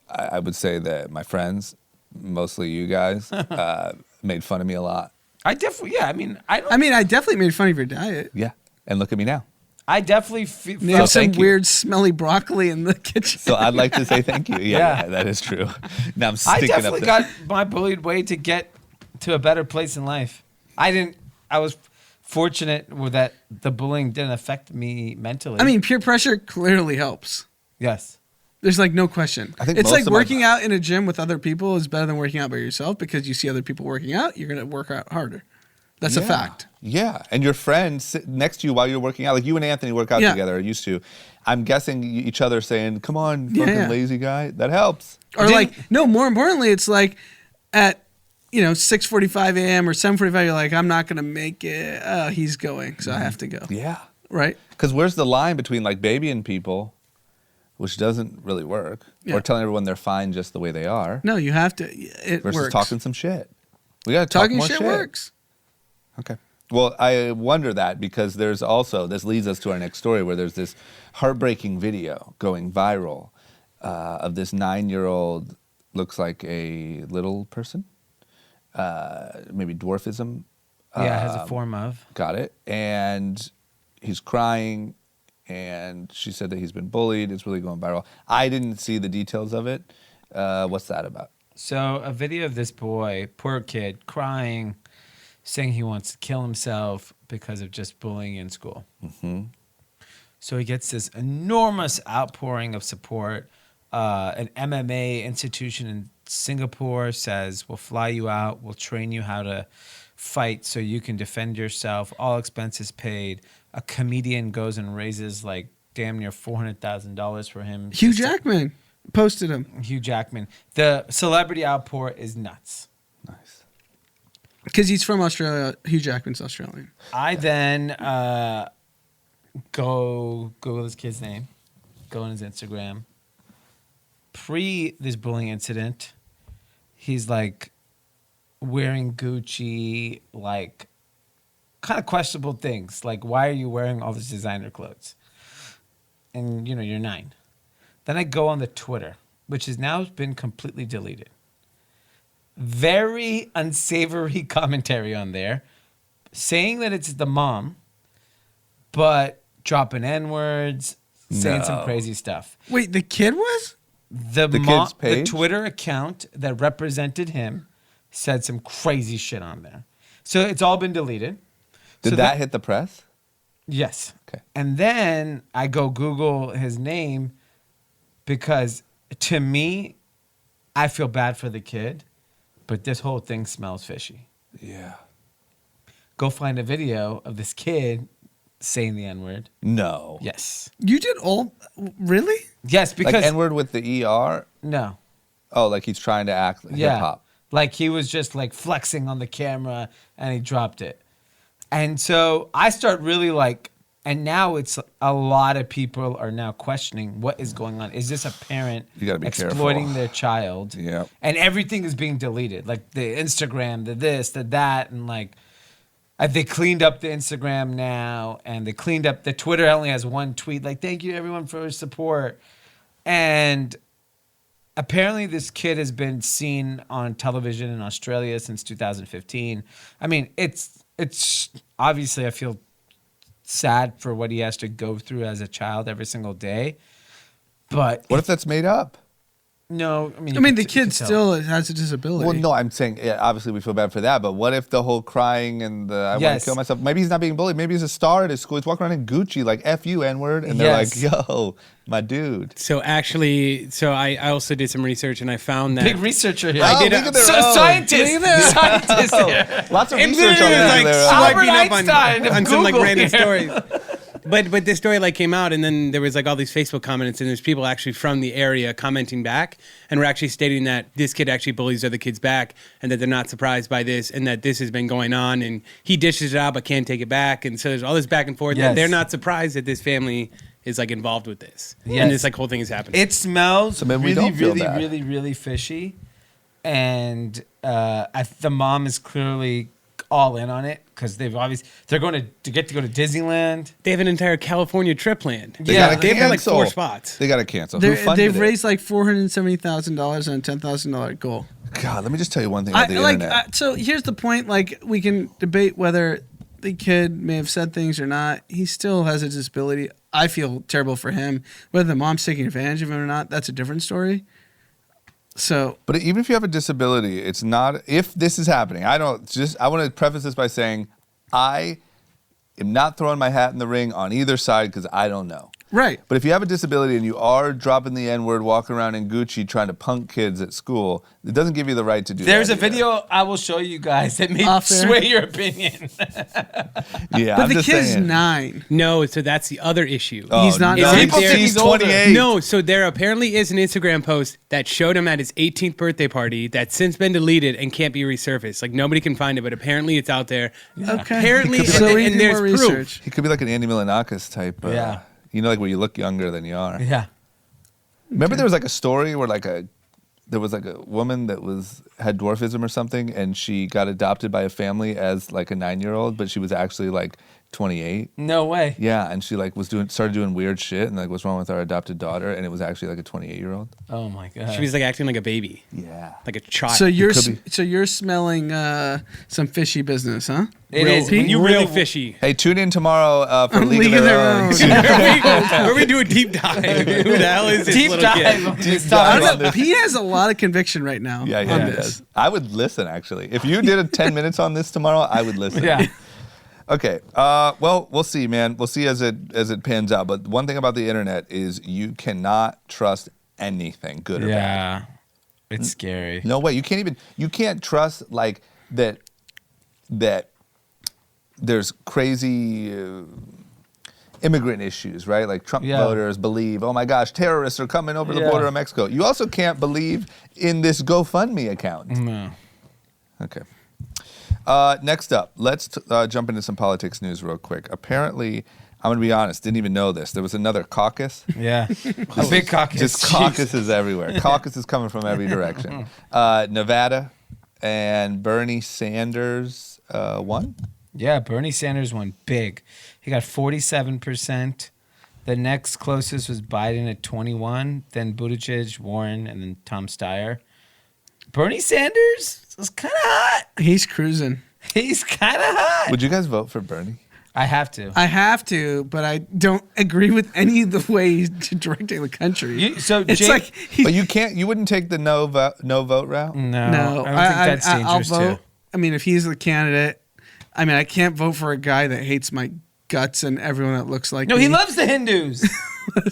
I would say that my friends, mostly you guys, made fun of me a lot. I definitely, yeah. I mean, I definitely made fun of your diet. Yeah. And look at me now. I definitely feel. You have some thank you. weird, smelly broccoli in the kitchen. So I'd like to say thank you. Yeah, Yeah. that is true. Now I'm I sticking definitely up got my bullied way to get to a better place in life. I was fortunate that the bullying didn't affect me mentally. I mean, peer pressure clearly helps. yes. There's like no question. I think it's most like of my- working out in a gym with other people is better than working out by yourself because you see other people working out, you're going to work out harder. That's a Yeah. fact. Yeah. And your friends sit next to you while you're working out. Like you and Anthony work out Yeah. together, or used to. I'm guessing each other saying, come on, Yeah, fucking yeah. lazy guy. That helps. Or like, no, more importantly, it's like at 6:45 a.m. or 7:45, you're like, I'm not going to make it. He's going, so I have to go. Yeah. Right? Because where's the line between like babying people, which doesn't really work, Yeah. or telling everyone they're fine just the way they are, No, you have to. It versus works. talking some shit? We got to talk Talking more shit works. Okay. Well, I wonder that because there's also, this leads us to our next story where there's this heartbreaking video going viral of this 9-year-old, looks like a little person, maybe dwarfism. Yeah, it has a form of. Got it. And he's crying and she said that he's been bullied. It's really going viral. I didn't see the details of it. What's that about? So a video of this boy, poor kid, crying, saying he wants to kill himself because of just bullying in school. Mm-hmm. So he gets this enormous outpouring of support. An MMA institution in Singapore says, we'll fly you out, we'll train you how to fight so you can defend yourself, all expenses paid. A comedian goes and raises like damn near $400,000 for him. Hugh Jackman posted him. Hugh Jackman. The celebrity outpour is nuts. Nice. Because he's from Australia. Hugh Jackman's Australian. I then go Google this kid's name, go on his Instagram. Pre this bullying incident, he's like wearing Gucci, like kind of questionable things. Like, why are you wearing all these designer clothes? And, you know, you're 9. Then I go on the Twitter, which has now been completely deleted. Very unsavory commentary on there, saying that it's the mom, but dropping N-words, saying some crazy stuff. Wait, the kid was? The kid's page? The Twitter account that represented him said some crazy shit on there. So it's all been deleted. Did that hit the press? Yes. Okay. And then I go Google his name because to me, I feel bad for the kid, but this whole thing smells fishy. Yeah. Go find a video of this kid saying the N-word. No. Yes. You did all? Really? Yes, because... Like N-word with the ER? No. Oh, like he's trying to act like hip-hop. Like he was just like flexing on the camera and he dropped it. And so I start really like, and now it's a lot of people are now questioning what is going on. Is this a parent You gotta be exploiting careful. their child? Yeah. And everything is being deleted, like the Instagram, the this, the that, and like they cleaned up the Instagram now, and they cleaned up the Twitter. Only has one tweet, like "Thank you everyone for your support," and apparently this kid has been seen on television in Australia since 2015. I mean, it's obviously I feel sad for what he has to go through as a child every single day. But What if that's made up? no, I mean, the kid still has a disability. Well, no, I'm saying, yeah, obviously we feel bad for that, but what if the whole crying and the I want Yes. to kill myself, maybe he's not being bullied, maybe he's a star at his school, he's walking around in Gucci, like, F you, N-word, and they're Yes. like, yo, my dude. So actually, I also did some research and I found that big researcher here. Oh, I did look at their own. Scientist here. Lots of And research on literally, that. like, there. Albert swiping up Einstein of on some like Google random here. stories. But this story like came out, and then there was like all these Facebook comments, and there's people actually from the area commenting back, and we're actually stating that this kid actually bullies other kids back, and that they're not surprised by this, and that this has been going on, and he dishes it out but can't take it back, and so there's all this back and forth. Yes. And they're not surprised that this family is like involved with this, Yes. and this like whole thing is happening. It smells So maybe we really, don't feel really, bad. really, really fishy, and the mom is clearly all in on it because they're going to get to go to Disneyland. They have an entire California trip planned. They Yeah, gotta they've got like cancel. 4 spots. They got to cancel. Who funded They've it? raised like $470,000 on a $10,000 goal. God, let me just tell you one thing about the internet. So here's the point. Like, we can debate whether the kid may have said things or not. He still has a disability. I feel terrible for him. Whether the mom's taking advantage of him or not, that's a different story. So, But even if you have a disability, it's not, if this is happening, I want to preface this by saying, I am not throwing my hat in the ring on either side because I don't know. right. But if you have a disability and you are dropping the N-word, walking around in Gucci trying to punk kids at school, it doesn't give you the right to do There's that. a video I will show you guys that may Off air. sway your opinion. Yeah, But I'm the just kid's saying. 9. No, so that's the other issue. Oh, He's not no, nine. People think he's he's older. 28. No, so there apparently is an Instagram post that showed him at his 18th birthday party that's since been deleted and can't be resurfaced. Like nobody can find it, but apparently it's out there. Okay. Apparently, So we and need there's more proof. research. He could be like an Andy Milonakis type. Yeah. You know, like where you look younger than you are. Yeah. Remember there was like a story where there was like a woman that had dwarfism or something, and she got adopted by a family as like a 9-year-old, but she was actually like 28. No way. Yeah, and she like started doing weird shit and like what's wrong with our adopted daughter, and it was actually like a 28-year-old. Oh my god. She was like acting like a baby, Yeah. like a child. So you're smelling some fishy business, huh? It is. Pete? You real really fishy. Hey, tune in tomorrow for League League of Their Own. Where we do a deep dive. Who the hell is this deep little kid? dive. Deep I dive don't on know. this. Pete has a lot of conviction right now. Yeah, on yeah, this. I would listen actually. If you did a 10 minutes on this tomorrow, I would listen. Yeah. Okay. Well, we'll see, man. We'll see as it pans out. But one thing about the internet is you cannot trust anything, good or bad. Yeah. It's scary. No way. You can't trust like that there's crazy immigrant issues, right? Like Trump voters believe, oh my gosh, terrorists are coming over the border of Mexico. You also can't believe in this GoFundMe account. No. Okay. Next up, let's jump into some politics news real quick. Apparently, I'm going to be honest, didn't even know this. There was another caucus. Yeah. A big caucus. Just caucuses everywhere. Caucuses coming from every direction. Nevada and Bernie Sanders won. Yeah, Bernie Sanders won big. He got 47%. The next closest was Biden at 21%, then Buttigieg, Warren, and then Tom Steyer. Bernie Sanders was kind of hot. He's cruising. He's kind of hot. Would you guys vote for Bernie? I have to. I have to, but I don't agree with any of the way he's directing the country. It's like But you can't. You wouldn't take the no vote route. No, no. I don't think that's dangerous I'll vote. too. I mean, if he's the candidate, I mean, I can't vote for a guy that hates my guts and everyone that looks like No, me. he loves the Hindus.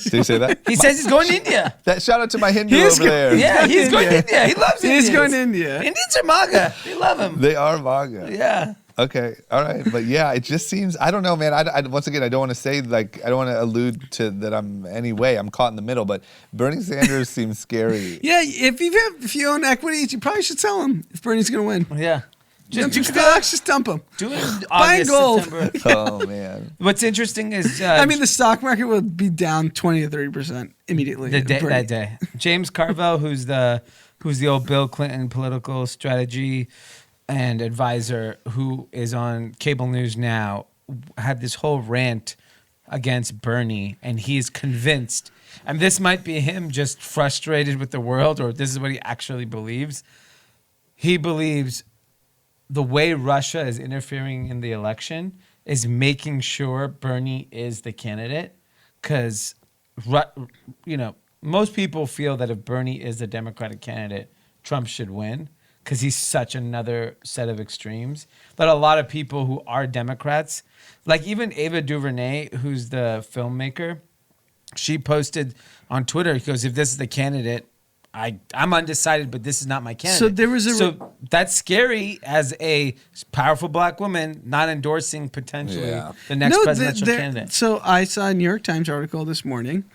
Did you say that? He says he's going to India. That shout out to my Hindu He is over there. Yeah, he's going to India. He loves India. He's going to India. Indians are MAGA. They love him. They are MAGA. Yeah. Okay, all right, but yeah, it just seems, I don't know, man. I once again, I don't want to say like, I don't want to allude to that I'm caught in the middle, but Bernie Sanders seems scary. Yeah, if you own equities, you probably should sell them if Bernie's going to win. Yeah. Just do stocks, just dump them. Do it in Buying August, gold. September. Oh man. What's interesting is I mean, the stock market would be down 20 to 30% immediately. that day. James Carville, who's the old Bill Clinton political strategy and advisor, who is on cable news now, had this whole rant against Bernie, and he's convinced, and this might be him just frustrated with the world, or this is what he actually believes. He believes the way Russia is interfering in the election is making sure Bernie is the candidate, because, most people feel that if Bernie is the Democratic candidate, Trump should win, because he's such another set of extremes. But a lot of people who are Democrats, like even Ava DuVernay, who's the filmmaker, she posted on Twitter, he goes, if this is the candidate, I'm undecided, but this is not my candidate. So there was so that's scary as a powerful black woman not endorsing potentially the next presidential candidate. So I saw a New York Times article this morning.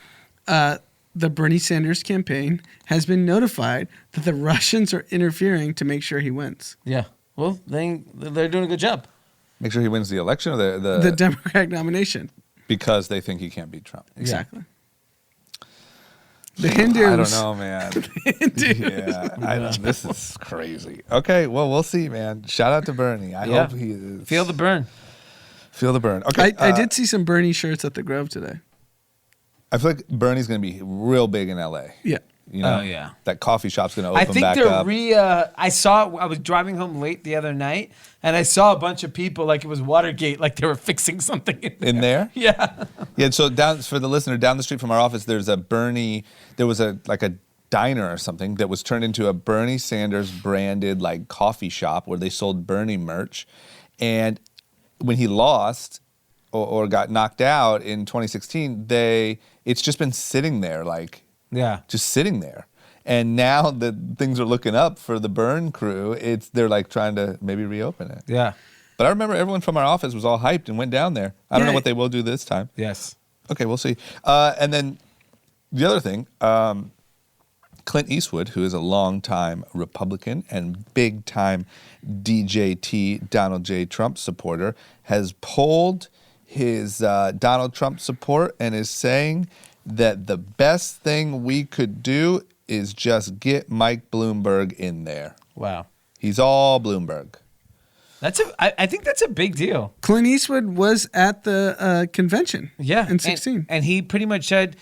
The Bernie Sanders campaign has been notified that the Russians are interfering to make sure he wins. Yeah. Well, they're doing a good job. Make sure he wins the election or The Democratic nomination. because they think he can't beat Trump. Exactly. The Hindus. I don't know, man. Yeah, I don't. This is crazy. Okay, well, we'll see, man. Shout out to Bernie. I hope he is. Feel the burn. Feel the burn. Okay. I did see some Bernie shirts at the Grove today. I feel like Bernie's going to be real big in LA. Yeah. You know, Oh, yeah. That coffee shop's going to open I think back they're up. I was driving home late the other night, and I saw a bunch of people like it was Watergate, like they were fixing something in there. Yeah. Yeah. So for the listener, down the street from our office, there was a diner or something that was turned into a Bernie Sanders branded like coffee shop where they sold Bernie merch. And when he lost or got knocked out in 2016, it's just been sitting there just sitting there. And now that things are looking up for the Burn crew, they're like trying to maybe reopen it. Yeah. But I remember everyone from our office was all hyped and went down there. I don't know what they will do this time. Yes. Okay, we'll see. And then the other thing, Clint Eastwood, who is a longtime Republican and big-time DJT, Donald J. Trump supporter, has polled his Donald Trump support and is saying that the best thing we could do is just get Mike Bloomberg in there. Wow. He's all Bloomberg. I think that's a big deal. Clint Eastwood was at the convention. Yeah, in 16, and he pretty much said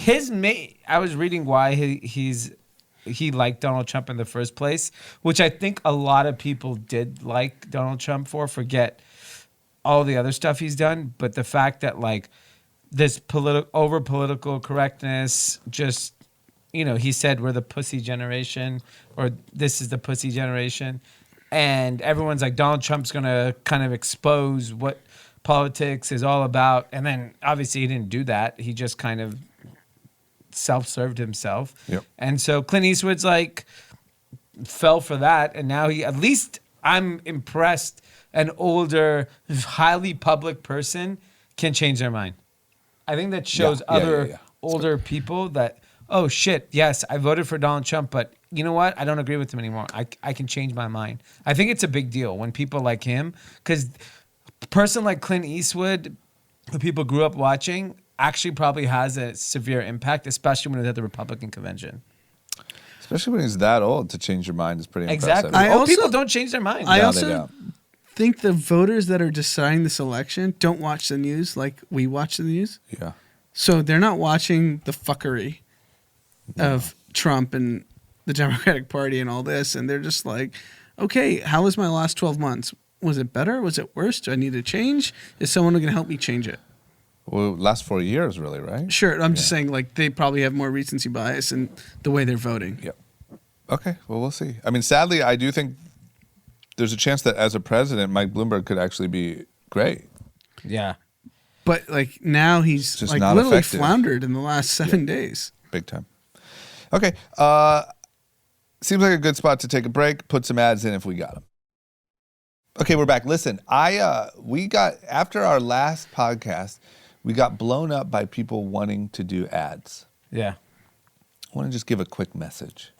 I was reading why he liked Donald Trump in the first place, which I think a lot of people did like Donald Trump for. Forget all the other stuff he's done, but the fact that like this political correctness, just he said we're the pussy generation, or this is the pussy generation. And everyone's like, Donald Trump's going to kind of expose what politics is all about. And then obviously he didn't do that. He just kind of self-served himself. Yep. And so Clint Eastwood's like fell for that. And now at least I'm impressed an older, highly public person can change their mind. I think that shows other older people that, oh shit, yes, I voted for Donald Trump, but you know what? I don't agree with him anymore. I can change my mind. I think it's a big deal when people like him, because a person like Clint Eastwood, who people grew up watching, actually probably has a severe impact, especially when he's at the Republican convention. Especially when he's that old, to change your mind is pretty impressive. Exactly. People don't change their mind. I No, also they don't. think the voters that are deciding this election don't watch the news like we watch the news. Yeah. So they're not watching the fuckery of Trump and the Democratic Party and all this, and they're just like, okay, how was my last 12 months? Was it better? Was it worse? Do I need to change? Is someone going to help me change it? Well, last 4 years, really, right? Sure. I'm just saying, like, they probably have more recency bias in the way they're voting. Yep. Okay, well, we'll see. I mean, sadly, I do think there's a chance that as a president, Mike Bloomberg could actually be great. Yeah. But, like, now he's, Just like, not literally effective. floundered in the last 7 days. Big time. Okay, seems like a good spot to take a break, put some ads in if we got them. Okay, we're back. Listen, we got, after our last podcast, we got blown up by people wanting to do ads. Yeah. I want to just give a quick message.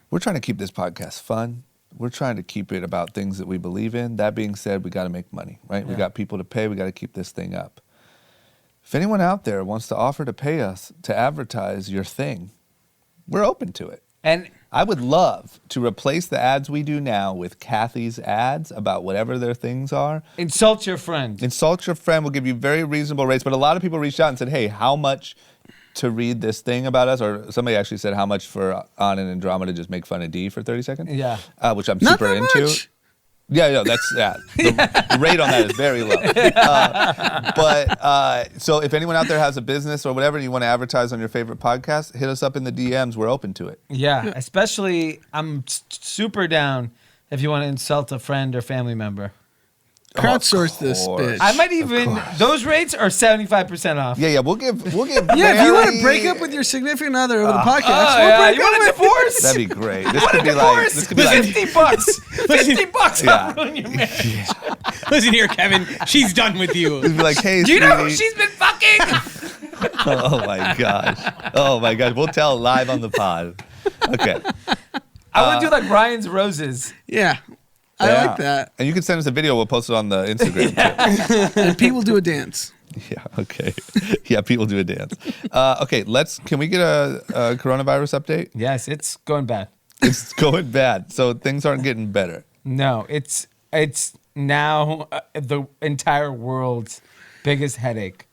We're trying to keep this podcast fun. We're trying to keep it about things that we believe in. That being said, we got to make money, right? Yeah. We got people to pay. We got to keep this thing up. If anyone out there wants to offer to pay us to advertise your thing, we're open to it. And I would love to replace the ads we do now with Kathy's ads about whatever their things are. insult your friend. Insult your friend. We'll give you very reasonable rates. But a lot of people reached out and said, hey, how much to read this thing about us? Or somebody actually said, how much for Anand and Andromeda to just make fun of D for 30 seconds? Yeah. Which I'm Not super that into. much. Yeah, no, that's the rate on that is very low. So if anyone out there has a business or whatever and you want to advertise on your favorite podcast, hit us up in the DMs. We're open to it. Yeah. Especially, I'm super down if you want to insult a friend or family member. Crowdsource this course. bitch. I might even, those rates are 75% off. Yeah, we'll give. Yeah, if you want to break up with your significant other over the podcast, Oh, we'll yeah. break You up want a with divorce? That'd be great. This What could a be divorce? like. This could be like. $50. $50 Yeah. I'll ruin your marriage. Listen here, Kevin. She's done with you. This would be like, hey, Do you know who sweetie. she's been fucking? Oh my gosh. We'll tell live on the pod. Okay. I want to do like Ryan's Roses. Yeah. I Yeah. like that. And you can send us a video. We'll post it on the Instagram too. And Pete will do a dance. Yeah. Okay. Yeah. People do a dance. Okay. Can we get a coronavirus update? Yes, it's going bad. It's going bad. So things aren't getting better. No, it's now the entire world's biggest headache.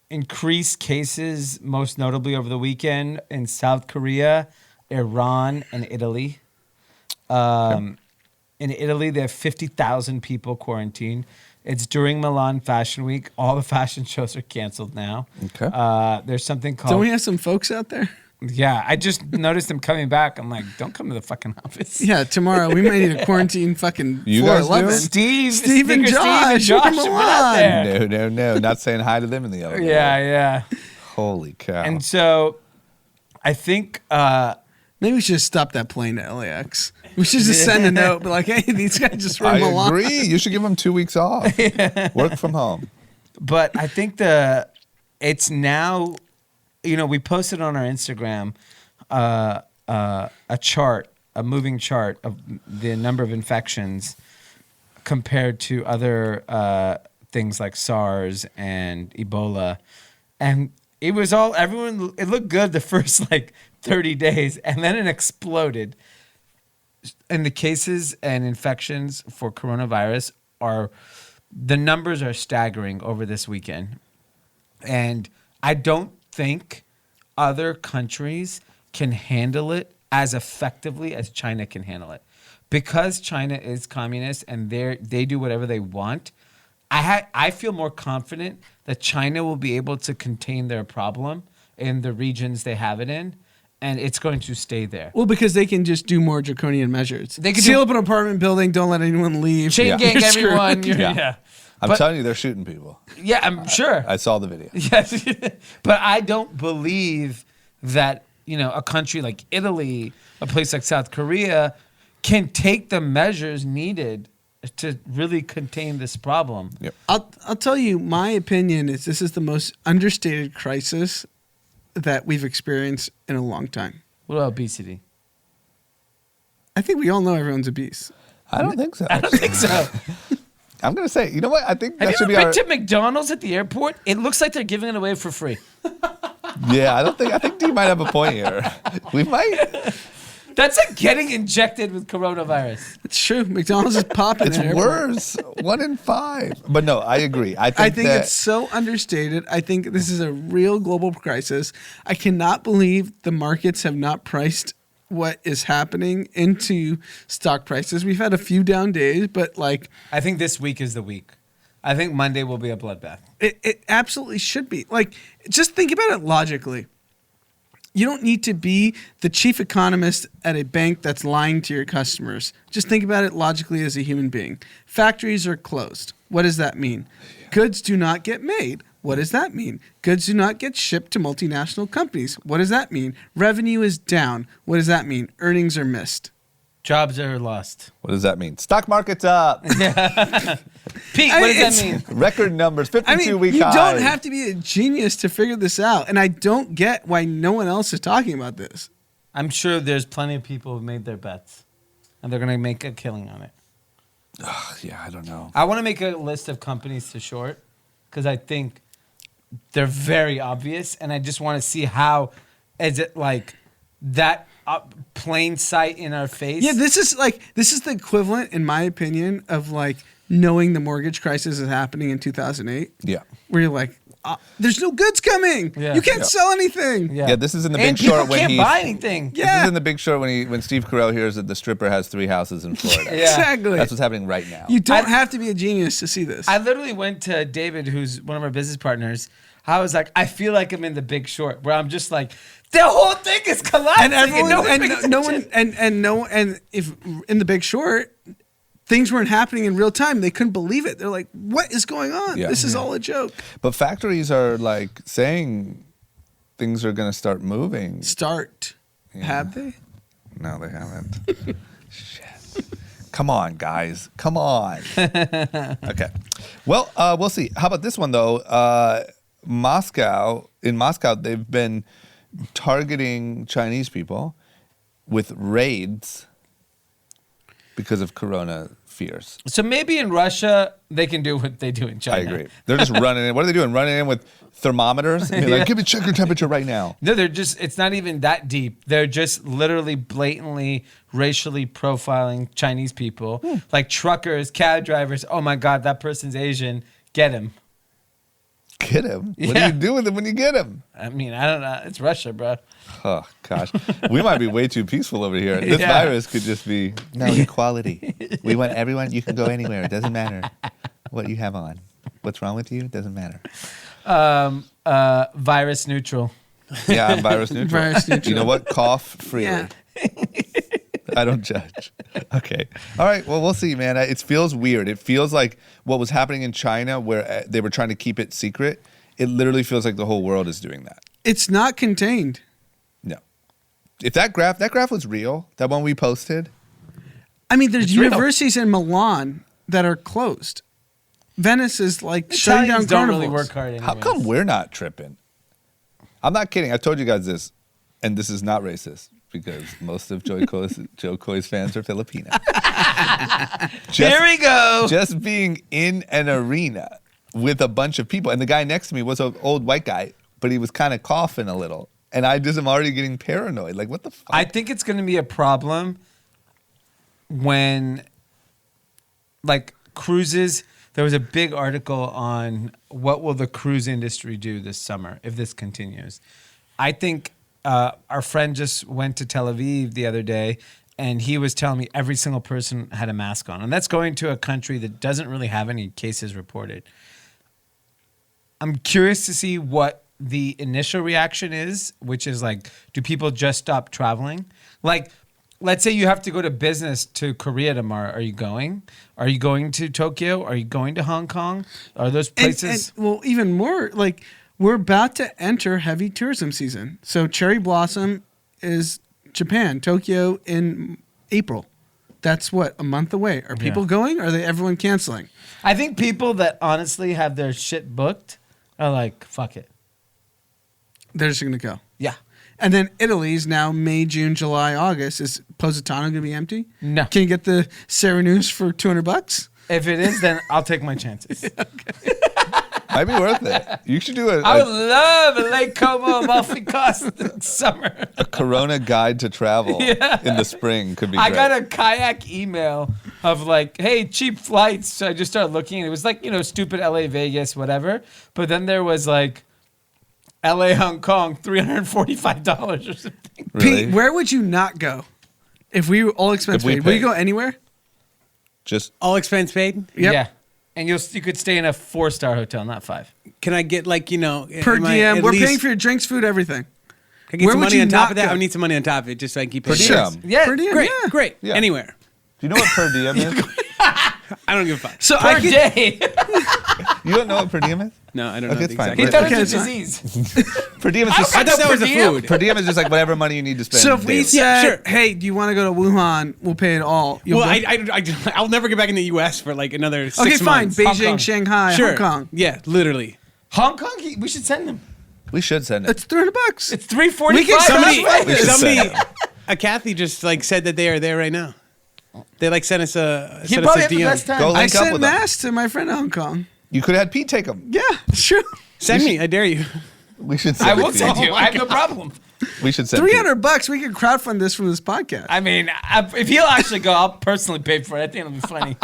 Increased cases, most notably over the weekend in South Korea, Iran, and Italy. In Italy, they have 50,000 people quarantined. It's during Milan Fashion Week. All the fashion shows are canceled now. Okay. There's something called... Don't we have some folks out there? Yeah, I just noticed them coming back. I'm like, don't come to the fucking office. Yeah, tomorrow we might need a quarantine fucking You floor guys do? 11. Steve and Josh, Josh come went out there. No. Not saying hi to them in the elevator. Yeah. Holy cow. And so I think Maybe we should just stop that plane to LAX. We should just send a note, be like, hey, these guys just were I in Milan. agree. You should give them 2 weeks off. Work from home. But I think it's now, we posted on our Instagram a chart, a moving chart of the number of infections compared to other things like SARS and Ebola. And it was it looked good the first 30 days, and then it exploded. and the cases and infections for coronavirus the numbers are staggering over this weekend. And I don't think other countries can handle it as effectively as China can handle it. Because China is communist and they do whatever they want, I feel more confident that China will be able to contain their problem in the regions they have it in, and it's going to stay there. Well, because they can just do more draconian measures. They can seal up an apartment building, don't let anyone leave. Chain gang You're everyone. screwed. Yeah. I'm telling you, they're shooting people. Yeah, I'm sure. I saw the video. Yes. But I don't believe that, a country like Italy, a place like South Korea, can take the measures needed to really contain this problem. Yep. I'll tell you, my opinion is this is the most understated crisis that we've experienced in a long time. What about obesity? I think we all know everyone's obese. I don't think so. I don't think so. I'm going to say, you know what? I think Have that you should ever be been to McDonald's at the airport? It looks like they're giving it away for free. Yeah, I think D might have a point here. We might. That's like getting injected with coronavirus. It's true. McDonald's is popping. It's at airport. worse. 1 in 5. But no, I agree. I think that it's so understated. I think this is a real global crisis. I cannot believe the markets have not priced what is happening into stock prices. We've had a few down days, but I think this week is the week. I think Monday will be a bloodbath. It absolutely should be. Just think about it logically. You don't need to be the chief economist at a bank that's lying to your customers. Just think about it logically as a human being. Factories are closed. What does that mean? Goods do not get made. What does that mean? Goods do not get shipped to multinational companies. What does that mean? Revenue is down. What does that mean? Earnings are missed. Jobs are lost. What does that mean? Stock market's up. Pete, what does that mean? Record numbers, 52-week you high. don't have to be a genius to figure this out. And I don't get why no one else is talking about this. I'm sure there's plenty of people who've made their bets, and they're going to make a killing on it. Yeah, I don't know. I want to make a list of companies to short because I think they're very obvious, and I just want to see how is it like that plain sight in our face. Yeah, this is the equivalent, in my opinion, of knowing the mortgage crisis is happening in 2008. Yeah. Where you're like, there's no goods coming. Yeah. You can't sell anything. Yeah, this is in the Big and Short people when can't he buy anything. This is in the Big Short when Steve Carell hears that the stripper has 3 houses in Florida. Yeah. Exactly. That's what's happening right now. You don't have to be a genius to see this. I literally went to David, who's one of our business partners. I was like, I feel like I'm in the Big Short, where I'm just like, the whole thing is collapsing, and everyone, no one and if in the Big Short, things weren't happening in real time. They couldn't believe it. They're like, what is going on? Yeah. This is all a joke. But factories are saying things are going to start moving. Have they? No, they haven't. Shit. Come on, guys. Come on. Okay. Well, we'll see. How about this one, though? In Moscow, they've been targeting Chinese people with raids because of corona fears. So maybe in Russia, they can do what they do in China. I agree. They're just running in. What are they doing? Running in with thermometers? And be like, give me check your temperature right now. No, it's not even that deep. They're just literally blatantly racially profiling Chinese people. Like truckers, cab drivers. Oh my God, that person's Asian. Get him. Get him? What do you do with him when you get him? I mean, I don't know. It's Russia, bro. Oh, gosh. We might be way too peaceful over here. This virus could just be, no, equality. We want everyone. You can go anywhere. It doesn't matter what you have on. What's wrong with you? It doesn't matter. Virus neutral. Yeah, I'm virus neutral. Virus neutral. You know what? Cough freely. Yeah. I don't judge. Okay. All right. Well, we'll see, man. It feels weird. It feels like what was happening in China where they were trying to keep it secret. It literally feels like the whole world is doing that. It's not contained. No. If that graph was real, that one we posted. I mean, there's It's real. universities in Milan that are closed. Venice is shutting down Italians don't really carnivals. work hard anyways. How come we're not tripping? I'm not kidding. I told you guys this, and this is not racist because most of Jokoy's fans are Filipino. Here we go. Just being in an arena with a bunch of people, and the guy next to me was an old white guy, but he was kind of coughing a little, and I just am already getting paranoid. Like, what the fuck? I think it's going to be a problem when like cruises, there was a big article on what will the cruise industry do this summer if this continues. I think our friend just went to Tel Aviv the other day, and he was telling me every single person had a mask on. And that's going to a country that doesn't really have any cases reported. I'm curious to see what the initial reaction is, which is like, do people just stop traveling? Like, let's say you have to go to business to Korea tomorrow. Are you going? Are you going to Tokyo? Are you going to Hong Kong? Are those places? And, well, even more, like, we're about to enter heavy tourism season. So Cherry Blossom is Japan, Tokyo in April. That's what, a month away. Are people going? Or are they everyone canceling? I think people that honestly have their shit booked are like, fuck it. They're just going to go. Yeah. And then Italy's now May, June, July, August. Is Positano going to be empty? No. Can you get the Serenus for $200? If it is, then I'll take my chances. Might be worth it. You should do I would love a Lake Como Amalfi Coast summer. a Corona guide to travel in the spring. Could be great. I got a kayak email of like, hey, cheap flights. So I just started looking. It was like, stupid LA, Vegas, whatever. But then there was like LA, Hong Kong, $345 or something. Really? Pete, where would you not go if we were all expense paid? Would you go anywhere? Just All expense paid? Yep. Yeah. And you could stay in a 4-star hotel, not 5. Can I get Per am I diem. at We're least- paying for your drinks, food, everything. Can I get Where some would money you on top not of that? go? I need some money on top of it just so I can keep per paying. diem. Yeah. Per diem, Great, yeah. great. Yeah. Anywhere. Do you know what per diem is? I don't give a fuck. So Per day. You don't know what per diem is? No, I don't Okay, know it's the fine. exact He But- thought Okay, it was a it's fine. disease. Per diem is just I thought that was per a diem? food. per diem is just like whatever money you need to spend. So if we daily. said, sure. hey, do you want to go to Wuhan? We'll pay it all. You'll Well, go? I'll never get back in the U.S. for like another 6 Okay, months. fine. Hong Beijing, Kong. Shanghai, Sure. Hong Kong. Yeah, literally. Hong Kong, we should send them. we should send it. It's $300. It's $345. We can Somebody, send a Kathy just like said that they are there right now. They like sent us a He sent us probably a had the DM. best time. Go I link up sent with them. masks to my friend in Hong Kong. You could have had Pete take them. Yeah, sure. Send me, I dare you. We should send I it will to send you. you. I have no problem. We should send Pete. $300. We could crowdfund this from this podcast. I mean, if he'll actually go, I'll personally pay for it. I think it'll be funny.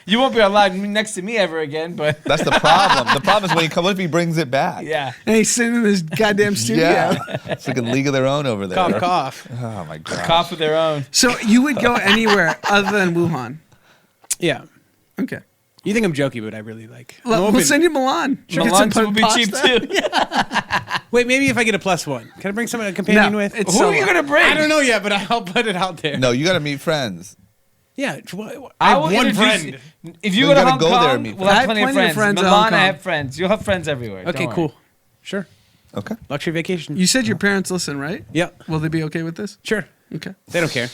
You won't be allowed next to me ever again, but That's the problem. The problem is when he comes, what if he brings it back? yeah. And he's sitting in this goddamn studio. Yeah. It's like a league of their own over there. Cough, cough. Oh my god. Cough of their own. So you would go anywhere other than Wuhan. Yeah. Okay. You think I'm joking, but I really like. I'm We'll open. send you Milan. Should get some Milan's will be cheap pasta. too. Wait, maybe if I get a +1, can I bring someone a companion No, with? it's Who are you gonna bring? I don't know yet, but I'll put it out there. No, you got to meet friends. Yeah, I I will have one introduce friend. you. If you No, go you to gotta Hong go there Kong, and meet we'll I have have plenty of plenty of friends. friends in Hong Milan, I Kong. have friends. You'll have friends everywhere. Okay, Don't worry. cool. Sure. Okay. Luxury vacation. You said your parents listen, right? Yeah, Will they be okay with this? sure. Okay. They don't care.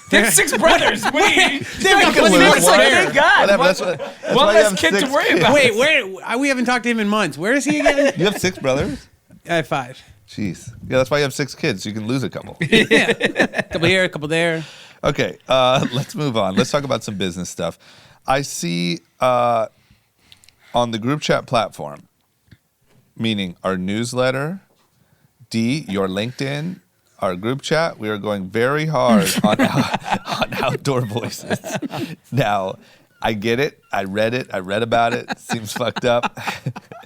They have 6 brothers. What do you? They've got plenty Well, of It's like, whatever. thank God. Whatever, One, that's what- that's one why you less have kid to 6 worry kids. about. Wait, we haven't talked to him in months. Where is he again? You have 6 brothers? I have 5. Jeez. Yeah, that's why you have 6 kids. So you can lose a couple. Yeah, a couple here, a couple there. Okay, let's move on. Let's talk about some business stuff. I see on the group chat platform, meaning our newsletter, D, your LinkedIn, our group chat, we are going very hard on outdoor voices. Now, I get it. I read about it. Seems fucked up.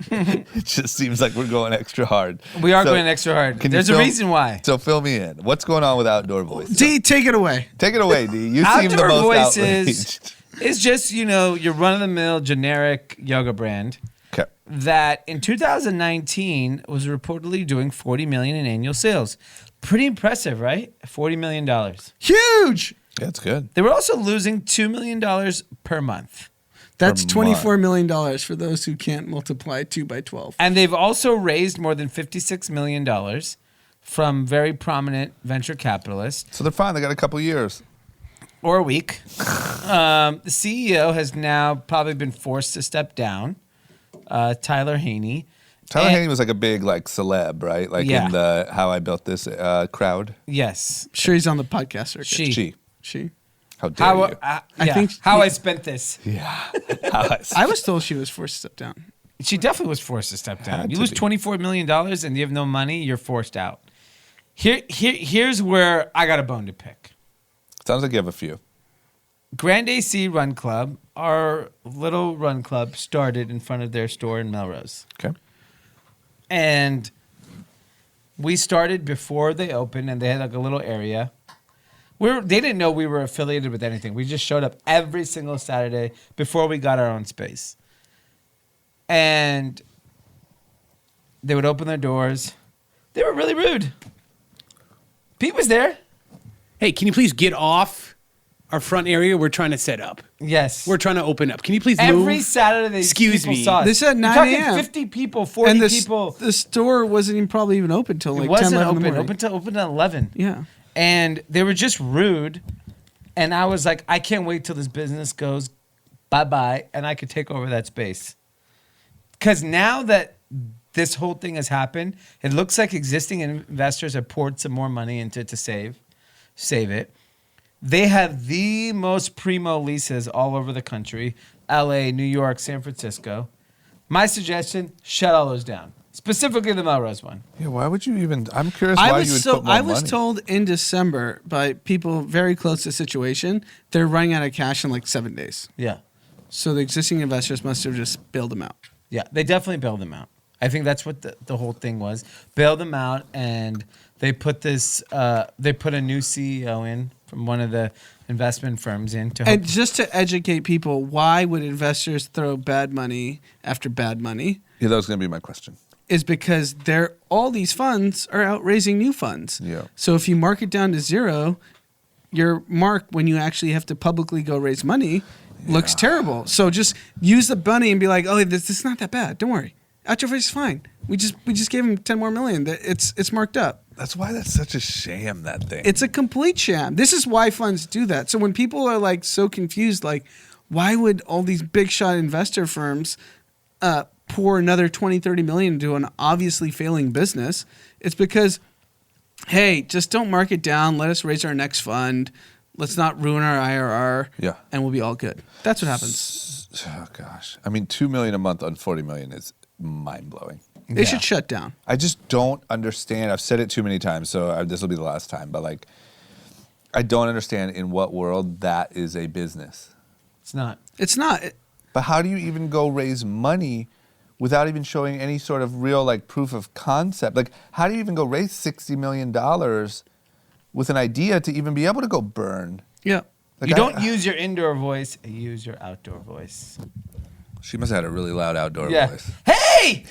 It just seems like we're going extra hard. We are So, going extra hard. can you There's a fill- reason why. So fill me in. What's going on with outdoor voices? D, take it away. Take it away, D. You seem the Outdoor most Voices outraged. is just, your run-of-the-mill generic yoga brand Okay. that in 2019 was reportedly doing $40 million in annual sales. Pretty impressive, right? $40 million. Huge. Yeah, it's good. They were also losing $2 million per month. That's Per $24 million for those who can't multiply 2 by 12. And they've also raised more than $56 million from very prominent venture capitalists. So they're fine. They got a couple years. Or a week. The CEO has now probably been forced to step down, Tyler Haney. Tyler And- Haney was like a big celeb, right? Like Yeah. in the How I Built This crowd. Yes. Sure, he's on the podcast circuit. She. How dare How, you? I think how she- I spent this. Yeah. How I was told she was forced to step down. She definitely was forced to step down. Had You to lose be. $24 million and you have no money, you're forced out. Here's where I got a bone to pick. Sounds like you have a few. Grand AC Run Club, our little run club, started in front of their store in Melrose. Okay. And we started before they opened, and they had like a little area. They didn't know we were affiliated with anything. We just showed up every single Saturday before we got our own space. And they would open their doors. They were really rude. Pete was there. Hey, can you please get off our front area? We're trying to set up. Yes. We're trying to open up. Can you please move? Every Saturday, Excuse people me. saw us. This at 9 You're talking a.m. 50 people, 40 And people. the store wasn't even probably even open till like It wasn't 10, 11 in the open. morning. Open at 11. Yeah. And they were just rude. And I was like, I can't wait till this business goes bye-bye and I could take over that space. Because now that this whole thing has happened, it looks like existing investors have poured some more money into it to save it. They have the most primo leases all over the country, LA, New York, San Francisco. My suggestion, shut all those down. Specifically the Melrose one. Yeah, why would you even? I'm curious why you would put more I was money. told in December by people very close to the situation, they're running out of cash in like 7 days. Yeah. So the existing investors must have just bailed them out. Yeah, they definitely bailed them out. I think that's what the whole thing was. Bailed them out, and they put this. They put a new CEO in from one of the investment firms in to help. And just to educate people, why would investors throw bad money after bad money? Yeah, that was going to be my question. Is because all these funds are out raising new funds. Yeah. So if you mark it down to zero, your mark when you actually have to publicly go raise money looks terrible. So just use the money and be like, oh, this is not that bad. Don't worry. Out your face is fine. We just gave him 10 more million. It's marked up. That's why that's such a sham, that thing. It's a complete sham. This is why funds do that. So when people are like so confused, like why would all these big shot investor firms pour another 20, 30 million into an obviously failing business? It's because, hey, just don't mark it down. Let us raise our next fund. Let's not ruin our IRR. Yeah. And we'll be all good. That's what happens. Oh gosh, I mean, $2 million a month on $40 million is mind blowing. They should shut down. I just don't understand. I've said it too many times, so this will be the last time. But like, I don't understand in what world that is a business. It's not. It's not. But how do you even go raise money without even showing any sort of real like proof of concept? Like, how do you even go raise $60 million with an idea to even be able to go burn? Yeah. Like, You don't use your indoor voice, you use your outdoor voice. She must have had a really loud outdoor Yeah. voice. Hey!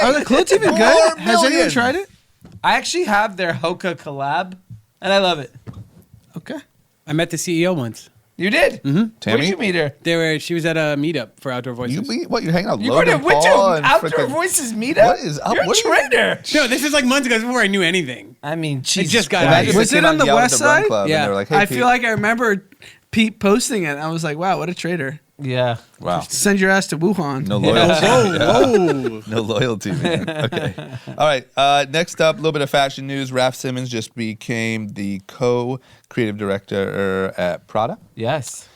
Are the clothes even good? Has anyone million. tried it? I actually have their Hoka collab, and I love it. Okay. I met the CEO once. You did? Mm-hmm. Where Tammy? did you meet her? She was at a meetup for Outdoor Voices. You're hanging out with You go to Logan which Paul and Outdoor frickin- Voices meetup? What is up? You're What a are you- traitor. No, this is like months ago. This is before I knew anything. I mean, Jesus just got Christ. Imagine Was they it came out on the and yelled at West the Run Side? Club, and Yeah. they were like, hey, I Pete. feel like I remember Pete posting it. I was like, wow, what a traitor. Yeah. Wow. Send your ass to Wuhan. No loyalty. Whoa. No loyalty, man. Okay. All right. Next up, a little bit of fashion news. Raf Simons just became the co-creative director at Prada. Yes.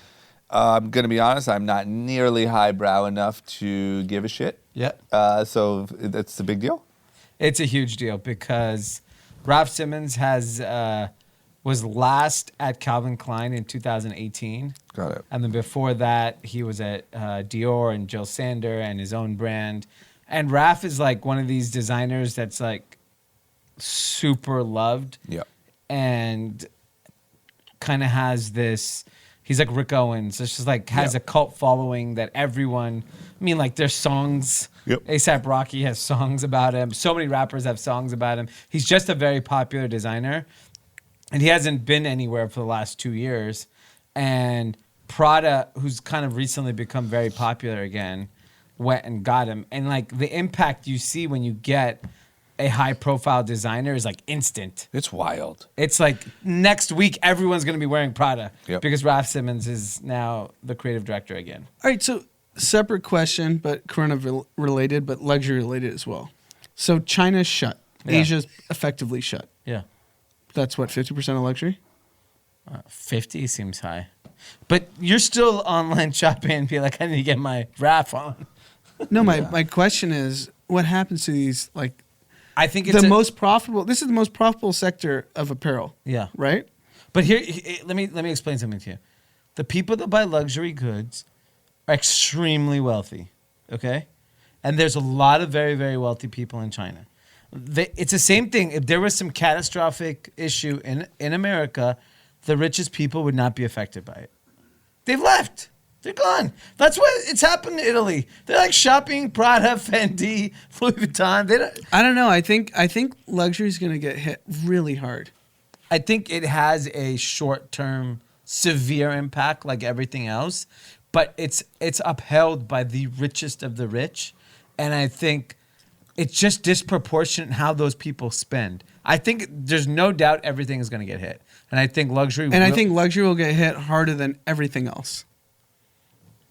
I'm going to be honest, I'm not nearly highbrow enough to give a shit. Yeah. So that's a big deal. It's a huge deal because Raf Simons was last at Calvin Klein in 2018. Got it. And then before that, he was at Dior and Jill Sander and his own brand. And Raf is like one of these designers that's like super loved. Yeah. And kind of has this, he's like Rick Owens. It's just like has a cult following that everyone, I mean, like there's songs. Yep. A$AP Rocky has songs about him. So many rappers have songs about him. He's just a very popular designer. And he hasn't been anywhere for the last 2 years. And Prada, who's kind of recently become very popular again, went and got him. And like the impact you see when you get a high profile designer is like instant. It's wild. It's like next week, everyone's going to be wearing Prada Yep. because Raf Simons is now the creative director again. All right, so separate question, but corona related, but luxury related as well. So China's shut. Yeah. Asia's effectively shut. Yeah. That's what, 50% of luxury? 50 seems high. But you're still online shopping and be like, I need to get my Raf on. No, my question is, what happens to these, like, I think it's the most profitable, this is the most profitable sector of apparel, Yeah. right? But here, let me explain something to you. the people that buy luxury goods are extremely wealthy, okay? And there's a lot of very, very wealthy people in China. It's the same thing. If there was some catastrophic issue in America, the richest people would not be affected by it. They've left. They're gone. That's what it's happened in Italy. They're like shopping Prada, Fendi, Louis Vuitton. I don't know. I think luxury is going to get hit really hard. I think it has a short-term, severe impact like everything else, but it's upheld by the richest of the rich, and I think it's just disproportionate how those people spend. I think there's no doubt everything is going to get hit, and I think luxury. I think luxury will get hit harder than everything else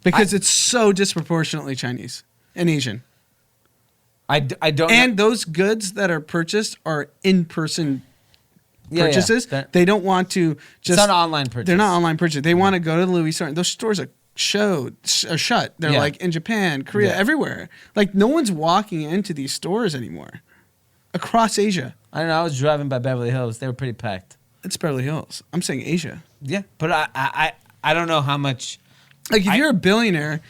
because it's so disproportionately Chinese and Asian. I don't. And those goods that are purchased are in-person purchases. Yeah. They don't want to just. It's not online purchase. They're not online purchase. They want to go to the Louis store. Those stores are shut. They're like in Japan, Korea, everywhere. Like no one's walking into these stores anymore across Asia. I don't know. I was driving by Beverly Hills. They were pretty packed. It's Beverly Hills. I'm saying Asia. Yeah, but I don't know how much. Like if you're a billionaire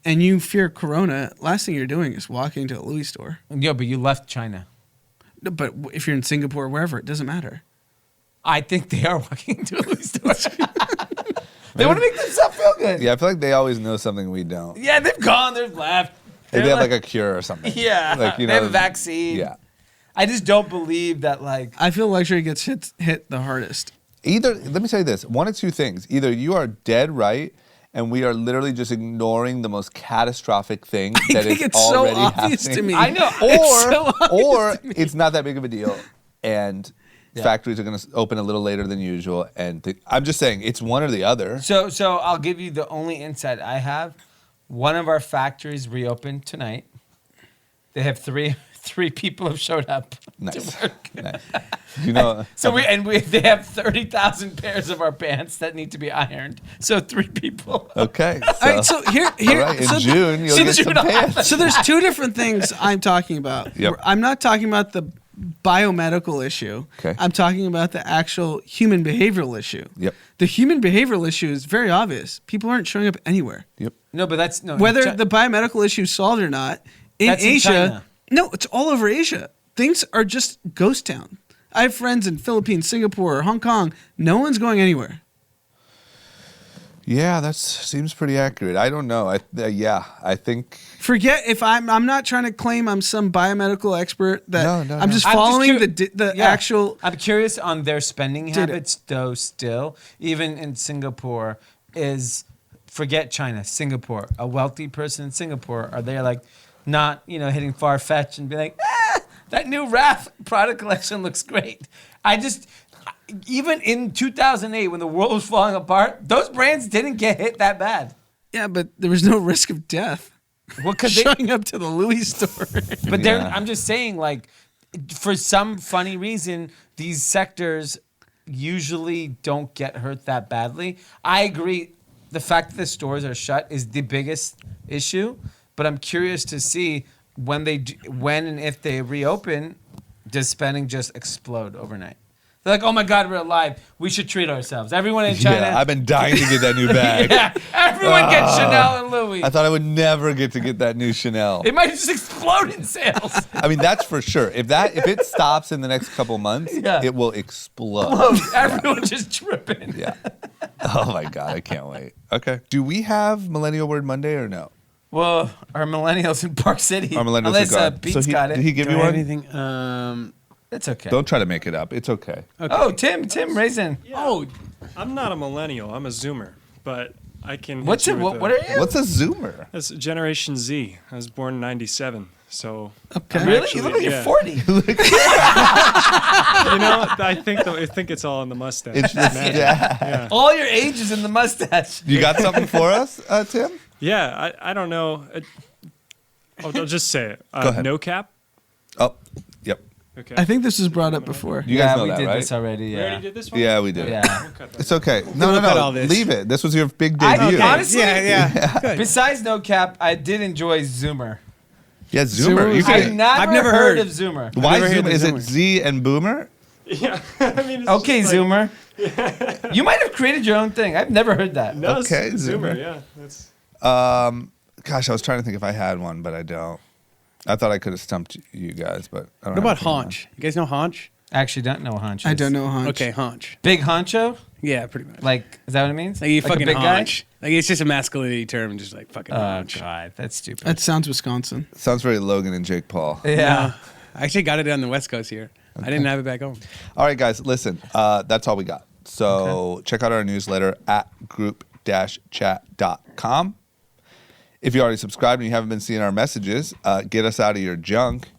and you fear Corona, last thing you're doing is walking to a Louis store. Yeah, but you left China. No, but if you're in Singapore or wherever, it doesn't matter. I think they are walking to a Louis store. They want to make themselves feel good. Yeah, I feel like they always know something we don't. Yeah, they've gone. They've left. They have like a cure or something. Yeah, like, they have a vaccine. Yeah. I just don't believe that. Like, I feel luxury gets hit the hardest. Either, let me say this, one of two things. Either you are dead right, and we are literally just ignoring the most catastrophic thing that is it's already so obvious happening. to me. I know. Or it's not that big of a deal, and factories are going to open a little later than usual. And I'm just saying, it's one or the other. So I'll give you the only insight I have. One of our factories reopened tonight. They have three people have showed up to work. Nice. You know, they have 30,000 pairs of our pants that need to be ironed. So 3 people. Okay. All right, so here, all right, in June, you'll get some pants. So there's 2 different things I'm talking about. Yep. I'm not talking about the biomedical issue. Okay. I'm talking about the actual human behavioral issue. Yep. The human behavioral issue is very obvious. People aren't showing up anywhere. Yep. No, but that's no. Whether the biomedical issue is solved or not, in Asia, China. no, it's all over Asia. Things are just ghost town. I have friends in Philippines, Singapore, Hong Kong. No one's going anywhere. Yeah, that seems pretty accurate. I don't know. I think. Forget if I'm not trying to claim I'm some biomedical expert. That No, I'm just I'm following just the actual. I'm curious on their spending habits, though. Still, even in Singapore, forget China. Singapore, a wealthy person in Singapore, are they like not hitting far-fetched and be like, that new Raf Prada collection looks great. Even in 2008, when the world was falling apart, those brands didn't get hit that bad. Yeah, but there was no risk of death. Well, because showing up to the Louis store. But I'm just saying, like, for some funny reason, these sectors usually don't get hurt that badly. I agree. The fact that the stores are shut is the biggest issue. But I'm curious to see when and if they reopen, does spending just explode overnight? They're like, oh my God, we're alive. We should treat ourselves. Everyone in China. Yeah, I've been dying to get that new bag. Yeah, everyone gets Chanel and Louis. I thought I would never get to get that new Chanel. It might just explode in sales. I mean, that's for sure. If it stops in the next couple months, it will explode. Everyone just tripping. Yeah. Oh my God, I can't wait. Okay. Do we have Millennial Word Monday or no? Well, our millennials in Park City. Our millennials unless are gone. Pete's got it. Did he give Do you I have one? anything? It's okay. Don't try to make it up. It's okay. Oh, Tim Raisin. Yeah. Oh, I'm not a millennial. I'm a Zoomer, but I can. What are you? What's a Zoomer? That's Generation Z. I was born in '97, so. Okay. Really? You look like you're 40. I think it's all in the mustache. It's just, yeah. All your age is in the mustache. You got something for us, Tim? Yeah, I don't know. I'll just say it. Go ahead. No cap. Oh, yep. Okay. I think this was brought up before. You guys know we that, did right? this already. We Yeah. already did this one? Yeah, we did. Yeah. We'll cut that. It's okay. No, cut all this. Leave it. This was your big debut. Honestly, Yeah. Good. besides No Cap, I did enjoy Zoomer. Yeah, Zoomer. You I've can, never heard heard. of Zoomer. why never heard Zoomer? the Is it Zoomer. Z and Boomer? Yeah. I mean, it's Okay, just like- Zoomer. You might have created your own thing. I've never heard that. No, Okay, Zoomer. Zoomer. Yeah, that's. Gosh, I was trying to think if I had one, but I don't. I thought I could have stumped you guys, but I don't What about have anything haunch? You guys know haunch? I actually don't know honcho. I don't know hunch. Okay, haunch. Big honcho? Yeah, pretty much. Like, is that what it means? Like you a fucking big haunch. Like it's just a masculinity term, just like fucking guy? Oh, haunch. God. That's stupid. That sounds Wisconsin. on. Sounds very Logan and Jake Paul. yeah. I actually got it on the West Coast here. I didn't have it back home. All right, guys, listen. That's all we got. So check out our newsletter at group-chat.com. If you already subscribed and you haven't been seeing our messages, get us out of your junk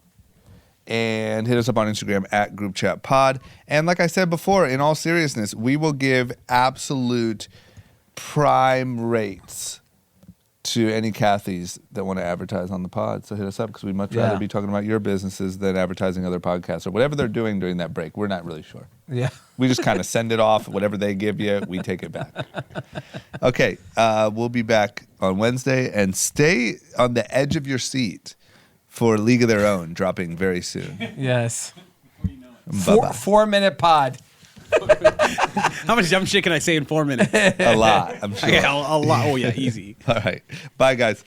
and hit us up on Instagram at groupchatpod. And like I said before, in all seriousness, we will give absolute prime rates to any Cathys that want to advertise on the pod. So hit us up because we'd much rather be talking about your businesses than advertising other podcasts or whatever they're doing during that break. We're not really sure. Yeah. We just kind of send it off. Whatever they give you, we take it back. Okay, we'll be back on Wednesday, and stay on the edge of your seat for League of Their Own, dropping very soon. Yes. Bye-bye. 4-minute pod. How much jump shit can I say in 4 minutes? A lot, I'm sure. Okay, a lot. Oh yeah, easy. All right. Bye, guys.